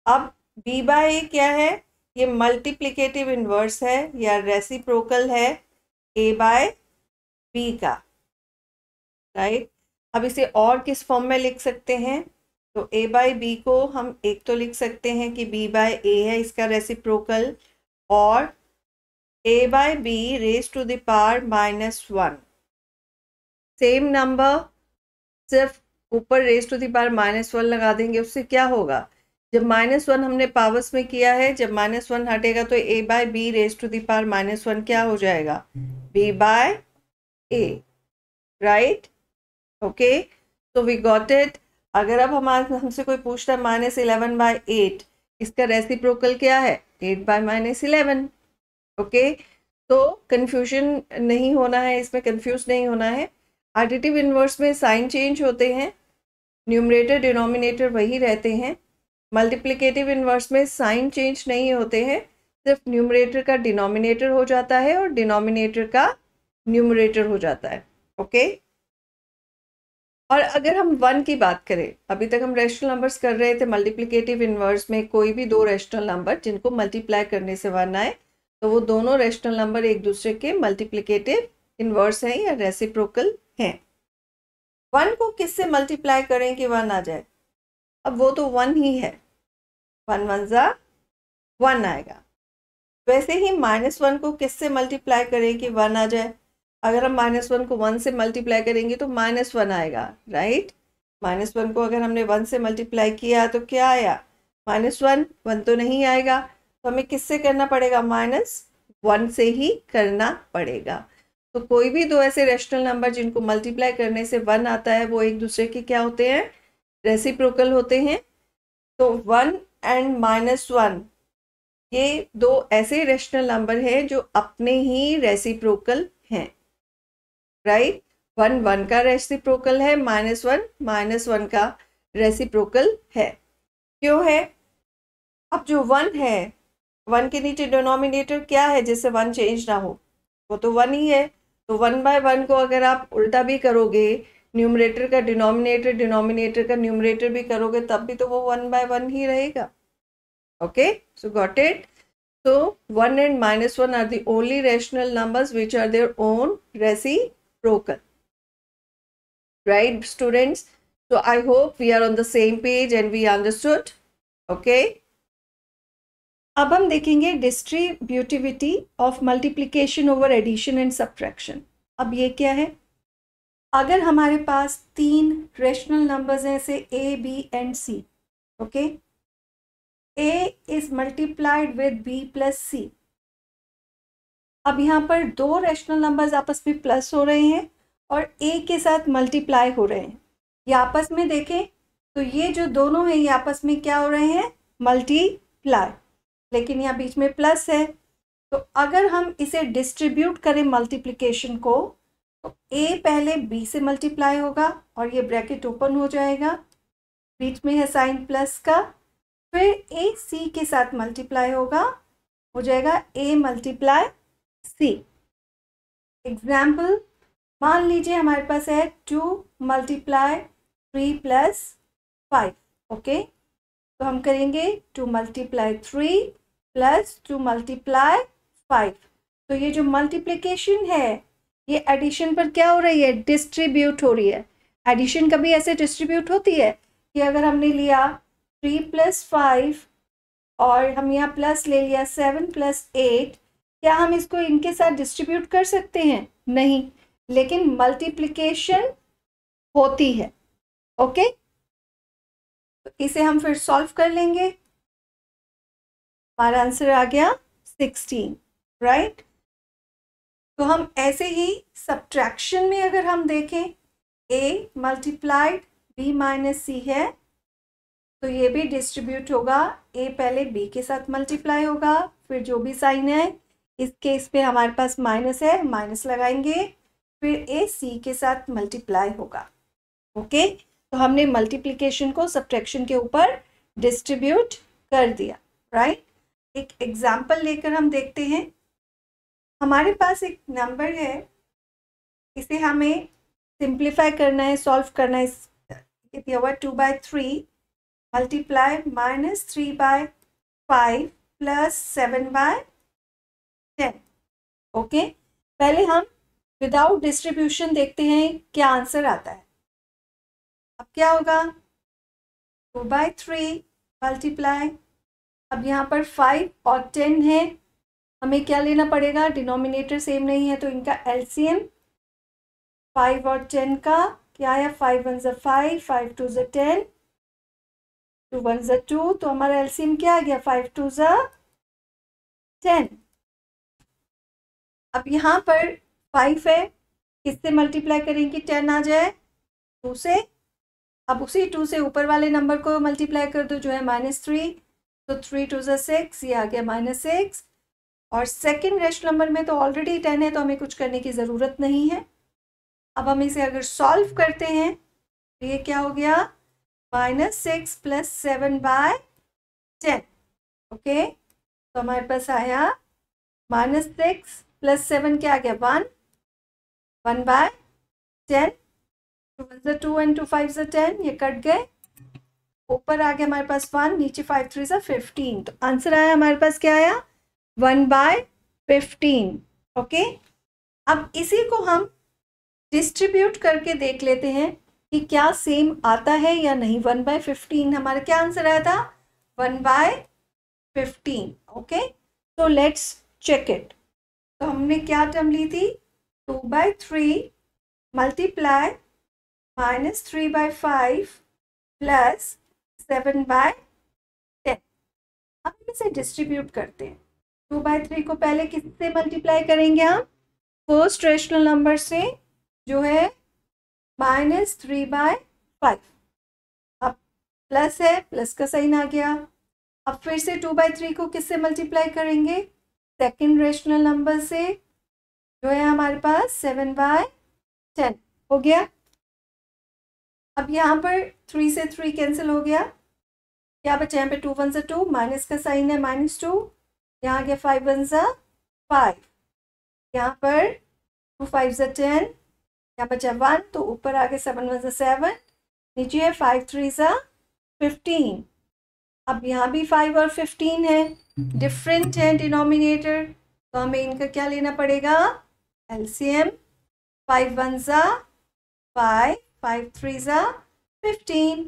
अब b/a क्या है, ये मल्टीप्लिकेटिव इन्वर्स है या रेसिप्रोकल है a/b का, राइट। अब इसे और किस फॉर्म में लिख सकते हैं, तो a/b को हम एक तो लिख सकते हैं कि b/a है इसका रेसिप्रोकल, और a/b raise to the power -1, same number, सिर्फ ऊपर रेज टू द पावर -1 लगा देंगे, उससे क्या होगा, जब -1 हमने पावर्स में किया है, जब -1 हटेगा तो a/b raise to the power -1 क्या हो जाएगा, b/a, राइट। ओके, तो वी गॉट इट। अगर अब हमसे कोई पूछता है -11/8, इसका रेसिप्रोकल क्या है, 8/-11। ओके, तो कंफ्यूजन नहीं होना है, इसमें कंफ्यूज नहीं होना है। एडिटिव इन्वर्स में साइन चेंज होते हैं, न्यूमरेटर डिनोमिनेटर वही रहते हैं। मल्टीप्लिकेटिव इन्वर्स में साइन चेंज नहीं होते हैं, सिर्फ न्यूमरेटर का डिनोमिनेटर हो जाता है और डिनोमिनेटर का न्यूमरेटर हो जाता है। ओके, और अगर हम 1 की बात करें, अभी तक हम रेशनल नंबर्स कर रहे थे, मल्टीप्लिकेटिव इन्वर्स में कोई भी दो रेशनल नंबर जिनको मल्टीप्लाई करने से 1 आए, तो वो दोनों रेशनल नंबर एक दूसरे के मल्टीप्लिकेटिव इन्वर्स हैं या रेसिप्रोकल हैं। 1 को किससे मल्टीप्लाई करें कि 1 आ जाए, अब वो तो 1 ही है, 1 1 जा 1 आएगा। वैसे ही -1 को किससे मल्टीप्लाई करें कि 1 आ जाए, अगर हम -1 को 1 से मल्टीप्लाई करेंगे तो -1 आएगा, राइट। -1 को अगर हमने 1 से मल्टीप्लाई किया तो क्या आया, -1, 1 तो नहीं आएगा, तो हमें किससे करना पड़ेगा, -1 से ही करना पड़ेगा। तो कोई भी दो ऐसे रेशनल नंबर जिनको मल्टीप्लाई करने से 1 आता है, वो एक दूसरे के क्या होते हैं, रेसिप्रोकल होते हैं। तो 1 एंड -1 ये दो ऐसे रेशनल नंबर हैं जो अपने ही रेसिप्रोकल हैं, राइट। 1 1 का रेसिप्रोकल है, -1 -1 का रेसिप्रोकल है। क्यों है, अब जो 1 है, 1 के नीचे डिनोमिनेटर क्या है जिससे 1 चेंज ना हो, वो तो 1 ही है। तो 1/1 को अगर आप उल्टा भी करोगे, न्यूमरेटर का डिनोमिनेटर, डिनोमिनेटर का न्यूमरेटर भी करोगे, तब भी तो वो 1/1 ही रहेगा। Okay, so got it. So 1 and -1 are the only rational numbers which are their own reciprocal. Right, students? So I hope we are on the same page and we understood. Okay. अब हम देखेंगे distributivity of multiplication over addition and subtraction. अब ये क्या है, अगर हमारे पास 3 rational numbers हैं, से A, B and C, okay, A is multiplied with B plus C। अब यहाँ पर दो रेशनल नंबर्स आपस में प्लस हो रहे हैं और A के साथ मल्टीप्लाई हो रहे हैं। ये आपस में देखें तो ये जो दोनों हैं ये आपस में क्या हो रहे हैं, मल्टीप्लाई, लेकिन यहाँ बीच में प्लस है। तो अगर हम इसे डिस्ट्रीब्यूट करें मल्टीप्लिकेशन को, तो A पहले B से मल्टीप्लाई होगा और ये ब्रैकेट ओपन हो जाएगा, बीच में है साइन प्लस का, फिर A C के साथ मल्टीप्लाई होगा, हो जाएगा A मल्टीप्लाई C। एग्जाम्पल, मान लीजिए हमारे पास है 2 मल्टीप्लाई 3 प्लस 5। ओके, तो हम करेंगे 2 मल्टीप्लाई 3 प्लस 2 मल्टीप्लाई 5। तो ये जो मल्टीप्लिकेशन है ये एडिशन पर क्या हो रही है, डिस्ट्रीब्यूट हो रही है। एडिशन कभी ऐसे डिस्ट्रीब्यूट होती है कि अगर हमने लिया 3 + 5 और हम यहाँ प्लस ले लिया 7 + 8, क्या हम इसको इनके साथ डिस्ट्रीब्यूट कर सकते हैं? नहीं, लेकिन मल्टीप्लिकेशन होती है। ओके, तो इसे हम फिर सॉल्व कर लेंगे। हमारा आंसर आ गया 16, राइट। तो हम ऐसे ही सब्ट्रैक्शन में अगर हम देखें, a मल्टीप्लाइड b - c है, तो ये भी डिस्ट्रीब्यूट होगा। a पहले b के साथ मल्टीप्लाई होगा, फिर जो भी साइन है, इस केस पे हमारे पास माइनस है, माइनस लगाएंगे, फिर a c के साथ मल्टीप्लाई होगा। ओके, तो हमने मल्टीप्लिकेशन को सब्ट्रैक्शन के ऊपर डिस्ट्रीब्यूट कर दिया, राइट। एक एग्जाम्पल लेकर हम देखते हैं। हमारे पास एक नंबर है, इसे हमें सिंप्लीफाई करना है, सॉल्व करना है। ये दिया हुआ 2/3 मल्टीप्लाई -3/5 + 7/10। ओके, पहले हम विदाउट डिस्ट्रीब्यूशन देखते हैं क्या आंसर आता है। अब क्या होगा, 2/3 मल्टीप्लाई, अब यहाँ पर 5 और 10 है, हमें क्या लेना पड़ेगा, डिनोमिनेटर सेम नहीं है तो इनका एलसीएम। 5 और 10 का क्या है, 5 1 = 5, 5 2 = 10, 2 1 = 2, तो हमारा एलसीएम क्या आ गया, 5 2 = 10। अब यहाँ पर 5 है, किससे मल्टीप्लाई करेंगे, 10 आ जाए 2 से। अब उसी 2 से ऊपर वाले नंबर को मल्टीप्लाई कर दो जो है -3, तो 3 2 = 6, ये आ गया -6। और सेकंड रेशनल नंबर में तो ऑलरेडी 10 है, तो हमें कुछ करने की ज़रूरत नहीं है। अब हम इसे अगर सॉल्व करते हैं तो ये क्या हो गया, -6 + 7/10। ओके, तो हमारे पास आया -6 + 7 क्या आ गया, 1, 1/10, 2 1 = 2 and 2 5 = 10, ये कट गए, ऊपर आ गया हमारे पास 1, नीचे 5 3 = 15। तो आंसर आया हमारे पास क्या आया, 1/15। ओके, अब इसी को हम डिस्ट्रीब्यूट करके देख लेते हैं कि क्या सेम आता है या नहीं। 1/15 हमारा क्या आंसर आया था, 1/15। ओके, तो लेट्स चेक इट। तो हमने क्या टर्म ली थी, 2/3 मल्टीप्लाई -3/5 + 7/10। अब हम इसे डिस्ट्रीब्यूट करते हैं। 2/3 को पहले किससे मल्टीप्लाई करेंगे, हम फर्स्ट रेशनल नंबर से जो है -3/5। अब प्लस है, प्लस का साइन आ गया। अब फिर से 2/3 को किससे मल्टीप्लाई करेंगे, सेकंड रेशनल नंबर से जो है हमारे पास 7/10 हो गया। अब यहाँ पर 3 से 3 कैंसिल हो गया, क्या बचा यहाँ पे, 2 1 = 2, माइनस का साइन है, -2, यहाँ गया 5 1 = 5, यहाँ पर 2 5 = 10, यहाँ बचा 1, तो ऊपर आ गया 7 1 = 7, नीचे है 5 3 = 15। अब यहाँ भी 5 और 15 है, डिफरेंट है डिनोमिनेटर, तो हमें इनका क्या लेना पड़ेगा, एलसीएम। 5 1 = 5, 5 3 = 15।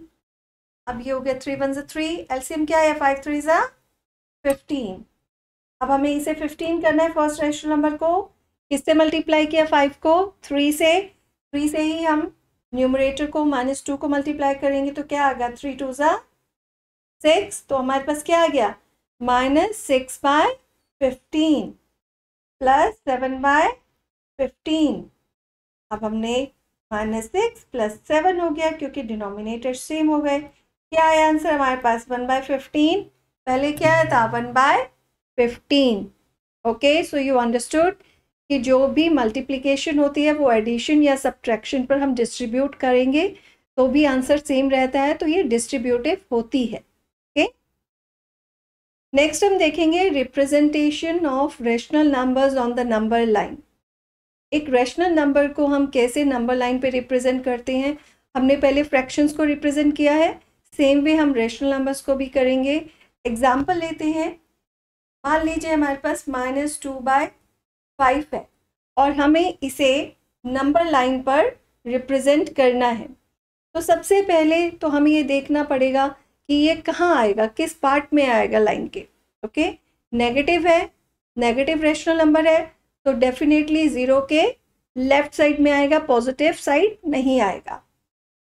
अब ये हो गया 3 1 = 3, एलसीएम क्या है, 5 3 = 15। अब हमें इसे 15 करना है, फर्स्ट रेशनल नंबर को किससे मल्टीप्लाई किया, 5 को 3 से। 3 से ही हम न्यूमरेटर को -2 को मल्टीप्लाई करेंगे, तो क्या आ गया, 3 2 = 6, तो हमारे पास क्या आ गया, -6/15 + 7/15। अब हमने -6 + 7 हो गया, क्योंकि डिनोमिनेटर सेम हो गए। क्या आया आंसर हमारे पास, 1/15। पहले क्या आया था, 1/15। ओके, सो यू अंडरस्टूड कि जो भी मल्टीप्लिकेशन होती है वो एडिशन या सब्ट्रैक्शन पर हम डिस्ट्रीब्यूट करेंगे तो भी आंसर सेम रहता है, तो ये डिस्ट्रीब्यूटिव होती है। ओके, नेक्स्ट हम देखेंगे representation of rational numbers on the number line. एक रेशनल नंबर को हम कैसे नंबर लाइन पे रिप्रेजेंट करते हैं, हमने पहले फ्रैक्शंस को रिप्रेजेंट किया है, सेम वे हम रेशनल नंबर्स को भी करेंगे। एग्जाम्पल लेते हैं, मान लीजिए हमारे पास -2/5 है और हमें इसे नंबर लाइन पर रिप्रेजेंट करना है। तो सबसे पहले तो हमें ये देखना पड़ेगा कि ये कहाँ आएगा, किस पार्ट में आएगा लाइन के। ओके, नेगेटिव है, नेगेटिव रेशनल नंबर है, तो डेफिनेटली 0 के लेफ्ट साइड में आएगा, पॉजिटिव साइड नहीं आएगा।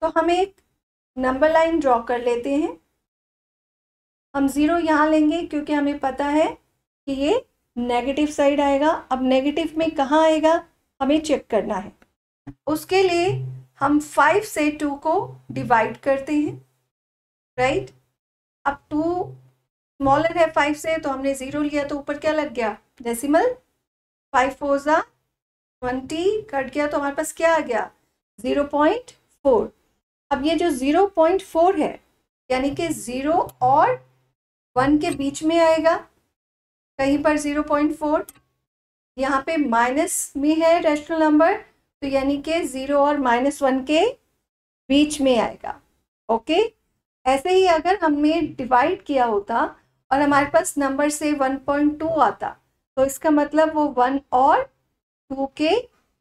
तो हम एक नंबर लाइन ड्रॉ कर लेते हैं। हम 0 यहाँ लेंगे क्योंकि हमें पता है कि ये नेगेटिव साइड आएगा। अब नेगेटिव में कहाँ आएगा हमें चेक करना है। उसके लिए हम 5 से 2 को डिवाइड करते हैं, राइट। अब 2 स्मॉलर है 5 से, तो हमने 0 लिया तो ऊपर क्या लग गया, डेसिमल। 5 4 ज़ा 20 कट गया तो हमारे पास क्या आ गया, 0.4। अब ये जो 0.4 है यानी कि 0 और 1 के बीच में आएगा कहीं पर 0.4। यहाँ पे माइनस में है रेशनल नंबर, तो यानी कि 0 और -1 के बीच में आएगा। ओके, ऐसे ही अगर हमने डिवाइड किया होता और हमारे पास नंबर से 1.2 आता, तो इसका मतलब वो 1 और 2 के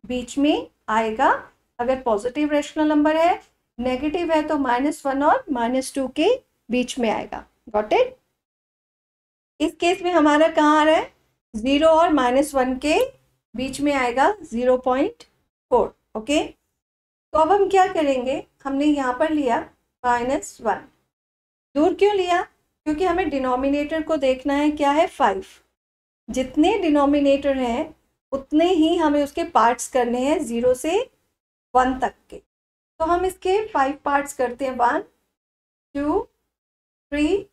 बीच में आएगा अगर पॉजिटिव रेशनल नंबर है। नेगेटिव है तो -1 और -2 के बीच में आएगा। Got it. इस केस में हमारा कहाँ आ रहा है, 0 और -1 के बीच में आएगा 0.4। ओके, तो अब हम क्या करेंगे, हमने यहाँ पर लिया -1। दूर क्यों लिया, क्योंकि हमें डिनोमिनेटर को देखना है, क्या है 5। जितने डिनोमिनेटर हैं उतने ही हमें उसके पार्ट्स करने हैं 0 से 1 तक के। तो हम इसके 5 पार्ट्स करते हैं, 1 2 3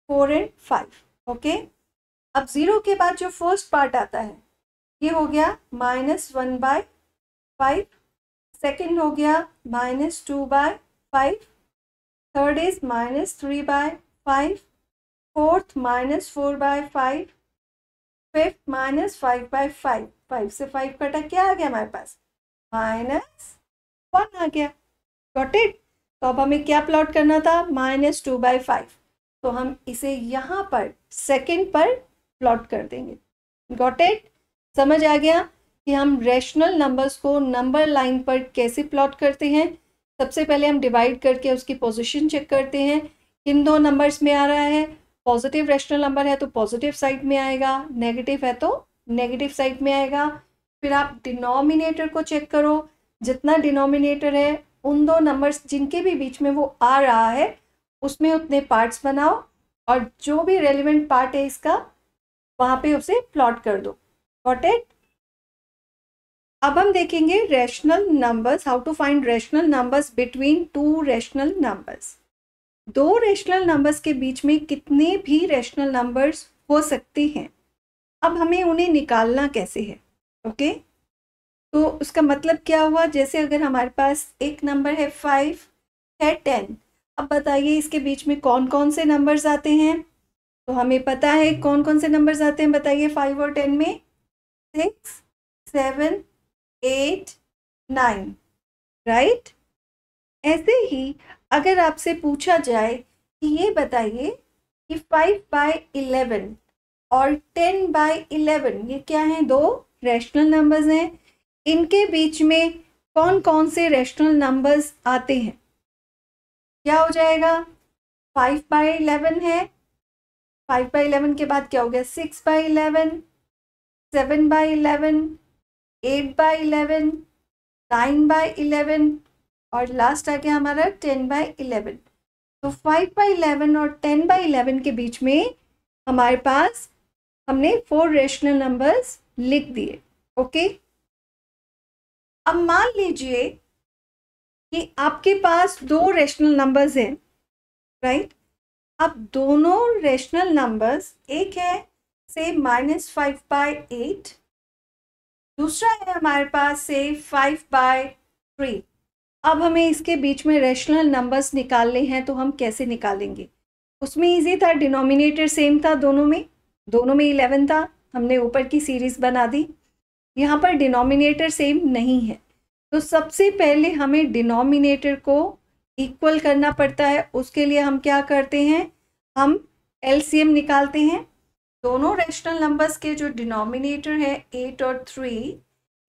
4 एंड 5। ओके, अब 0 के बाद जो फर्स्ट पार्ट आता है ये हो गया -1/5, सेकेंड हो गया -2/5, थर्ड इज -3/5, फोर्थ -4/5, फिफ्थ -5/5। 5 से 5 कटा, क्या आ गया हमारे पास, -1 आ गया। Got it. तो अब हमें क्या प्लॉट करना था, -2/5, तो हम इसे यहाँ पर सेकेंड पर प्लॉट कर देंगे। Got it. समझ आ गया कि हम रेशनल नंबर्स को नंबर लाइन पर कैसे प्लॉट करते हैं। सबसे पहले हम डिवाइड करके उसकी पोजीशन चेक करते हैं, किन दो नंबर्स में आ रहा है। पॉजिटिव रेशनल नंबर है तो पॉजिटिव साइड में आएगा, नेगेटिव है तो नेगेटिव साइड में आएगा। फिर आप डिनोमिनेटर को चेक करो, जितना डिनोमिनेटर है उन दो नंबर्स जिनके भी बीच में वो आ रहा है उसमें उतने पार्ट्स बनाओ और जो भी रेलिवेंट पार्ट है इसका वहाँ पे उसे प्लॉट कर दो। Got it. अब हम देखेंगे rational numbers, how to find rational numbers between two rational numbers. दो रैशनल नंबर्स के बीच में कितने भी रैशनल नंबर्स हो सकते हैं, अब हमें उन्हें निकालना कैसे है। ओके, तो उसका मतलब क्या हुआ, जैसे अगर हमारे पास एक नंबर है 5 है 10, अब बताइए इसके बीच में कौन कौन से नंबर्स आते हैं। तो हमें पता है कौन कौन से नंबर्स आते हैं, बताइए 5 और 10 में, 6 7 8 9, राइट। ऐसे ही अगर आपसे पूछा जाए कि ये बताइए कि 5/11 और 10/11 ये क्या हैं, दो रैशनल नंबर्स हैं, इनके बीच में कौन कौन से रैशनल नंबर्स आते हैं। क्या हो जाएगा, 5/11 है, 5/11 के बाद क्या हो गया, 6/11, 7/11, 8/11, 9/11 और लास्ट आ गया हमारा 10/11। तो 5/11 और 10/11 के बीच में हमारे पास हमने 4 रैशनल नंबर्स लिख दिए। ओके, अब मान लीजिए कि आपके पास दो रैशनल नंबर्स हैं, राइट। अब दोनों रैशनल नंबर्स, एक है से -5/8, दूसरा है हमारे पास से 5/3। अब हमें इसके बीच में रैशनल नंबर्स निकालने हैं, तो हम कैसे निकालेंगे। उसमें इजी था, डिनोमिनेटर सेम था दोनों में 11 था, हमने ऊपर की सीरीज बना दी। यहाँ पर डिनोमिनेटर सेम नहीं है, तो सबसे पहले हमें डिनोमिनेटर को इक्वल करना पड़ता है। उसके लिए हम क्या करते हैं, हम एलसीएम निकालते हैं। दोनों रैशनल नंबर्स के जो डिनोमिनेटर है 8 और 3,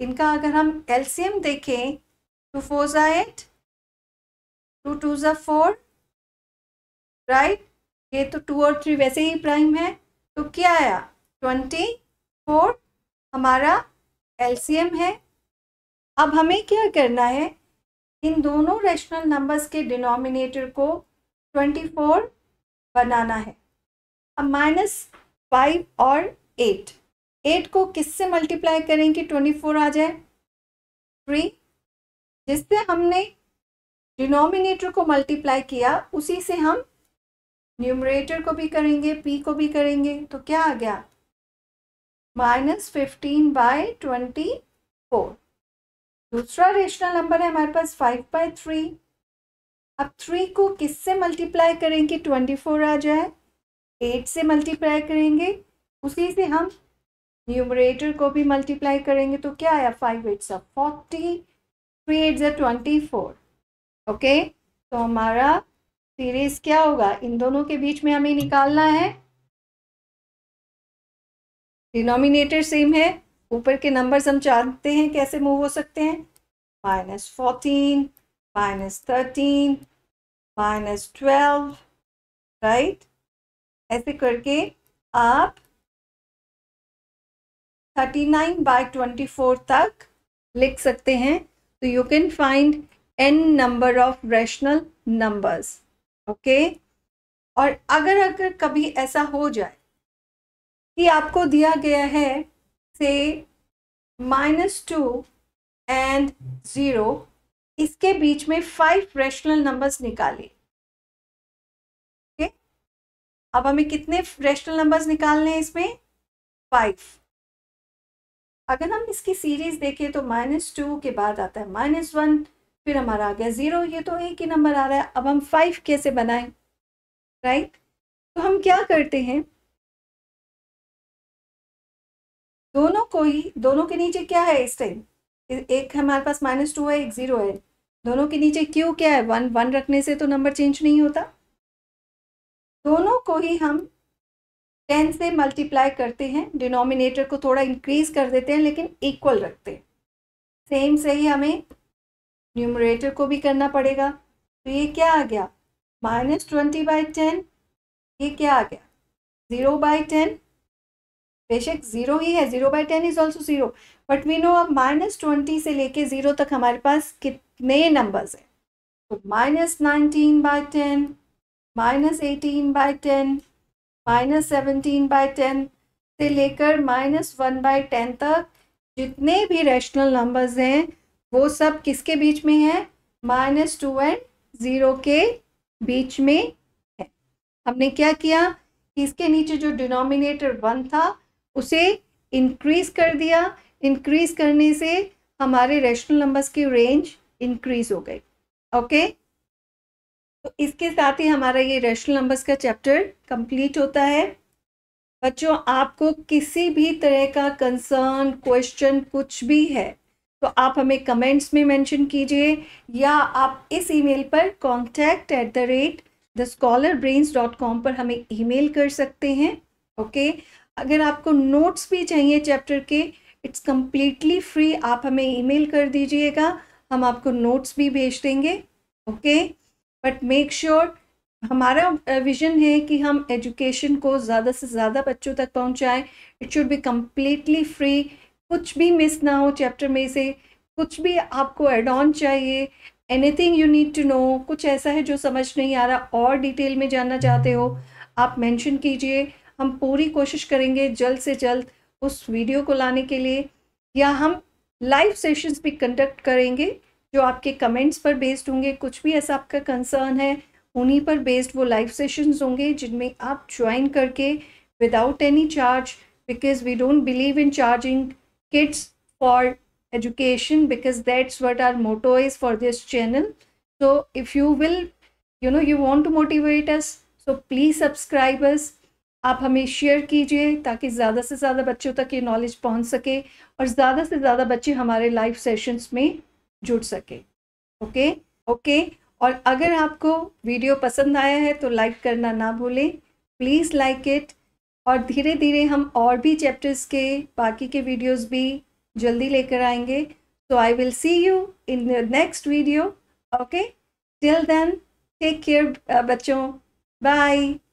इनका अगर हम एलसीएम देखें, 2 4 8, 2 2 4, राइट। ये तो 2 और 3 वैसे ही प्राइम है, तो क्या आया 24 हमारा एलसीएम है। अब हमें क्या करना है, इन दोनों रैशनल नंबर्स के डिनोमिनेटर को 24 बनाना है। अब -5 और 8 को किससे मल्टीप्लाई करें कि 24 आ जाए, 3। जिससे हमने डिनोमिनेटर को मल्टीप्लाई किया उसी से हम न्यूमरेटर को भी करेंगे, p को भी करेंगे, तो क्या आ गया -15/24। दूसरा रेशनल नंबर है हमारे पास 5/3। अब 3 को किससे मल्टीप्लाई करें कि 24 आ जाए, 8 से मल्टीप्लाई करेंगे, उसी से हम न्यूमरेटर को भी मल्टीप्लाई करेंगे, तो क्या आया 5 8 40, 3 8 24। ओके, तो हमारा सीरीज क्या होगा, इन दोनों के बीच में हमें निकालना है। डिनोमिनेटर सेम है, ऊपर के नंबर्स हम जानते हैं कैसे मूव हो सकते हैं, -14, -13, -12, राइट। ऐसे करके आप 39/24 तक लिख सकते हैं। तो you can find n number of rational numbers. Okay, और अगर कभी ऐसा हो जाए कि आपको दिया गया है से -2 एंड 0, इसके बीच में 5 रैशनल नंबर्स निकालिए। ओके, अब हमें कितने रैशनल नंबर्स निकालने हैं इसमें, 5। अगर हम इसकी सीरीज देखें तो -2 के बाद आता है -1, फिर हमारा आ गया 0, ये तो एक ही नंबर आ रहा है। अब हम 5 कैसे बनाएं, राइट। तो हम क्या करते हैं, दोनों के नीचे क्या है इस टाइम, एक हमारे पास -2 है, एक 0 है, दोनों के नीचे क्यों क्या है, 1 1 रखने से तो नंबर चेंज नहीं होता। दोनों को ही हम 10 से मल्टीप्लाई करते हैं, डिनोमिनेटर को थोड़ा इंक्रीज कर देते हैं लेकिन इक्वल रखते हैं। सेम से ही हमें न्यूमरेटर को भी करना पड़ेगा। तो ये क्या आ गया -20/10, ये क्या आ गया 0/10। बेशक 0 ही है, 0/10 is also 0, but we know अब -20 से लेके 0 तक हमारे पास कितने नंबर्स हैं। तो -19/10, -18/10, -17/10 से लेकर -1/10 तक जितने भी रैशनल नंबर्स हैं वो सब किसके बीच में है, -2 एंड 0 के बीच में है। हमने क्या किया कि इसके नीचे जो डिनोमिनेटर 1 था उसे इंक्रीज कर दिया, इंक्रीज करने से हमारे रैशनल नंबर्स की रेंज इंक्रीज हो गई। ओके, तो इसके साथ ही हमारा ये रैशनल नंबर्स का चैप्टर कंप्लीट होता है। बच्चों, आपको किसी भी तरह का कंसर्न, क्वेश्चन कुछ भी है तो आप हमें कमेंट्स में मेंशन कीजिए, या आप इस ईमेल पर contact@thescholarbrains.com पर हमें ईमेल कर सकते हैं। ओके, अगर आपको नोट्स भी चाहिए चैप्टर के, इट्स कम्प्लीटली फ्री, आप हमें ईमेल कर दीजिएगा, हम आपको नोट्स भी भेज देंगे। ओके, बट मेक श्योर, हमारा विजन है कि हम एजुकेशन को ज़्यादा से ज़्यादा बच्चों तक पहुंचाएं। It should be completely free, कुछ भी मिस ना हो चैप्टर में से, कुछ भी आपको एड ऑन चाहिए, anything you need to know, कुछ ऐसा है जो समझ नहीं आ रहा और डिटेल में जानना चाहते हो, आप मेंशन कीजिए। हम पूरी कोशिश करेंगे जल्द से जल्द उस वीडियो को लाने के लिए, या हम लाइव सेशंस भी कंडक्ट करेंगे जो आपके कमेंट्स पर बेस्ड होंगे। कुछ भी ऐसा आपका कंसर्न है उन्हीं पर बेस्ड वो लाइव सेशंस होंगे जिनमें आप ज्वाइन करके without any charge, because we don't believe in charging kids for education, because that's what our motto is for this channel. So if you will, you want to motivate us, so please subscribe us. आप हमें share कीजिए ताकि ज़्यादा से ज़्यादा बच्चों तक ये नॉलेज पहुंच सके और ज़्यादा से ज़्यादा बच्चे हमारे लाइव सेशंस में जुड़ सके। ओके, और अगर आपको वीडियो पसंद आया है तो लाइक करना ना भूलें, प्लीज़ लाइक इट। और धीरे धीरे हम और भी चैप्टर्स के बाकी के वीडियोस भी जल्दी लेकर आएंगे. So I will see you in the next video. Okay? Till then, take care, बच्चों. Bye.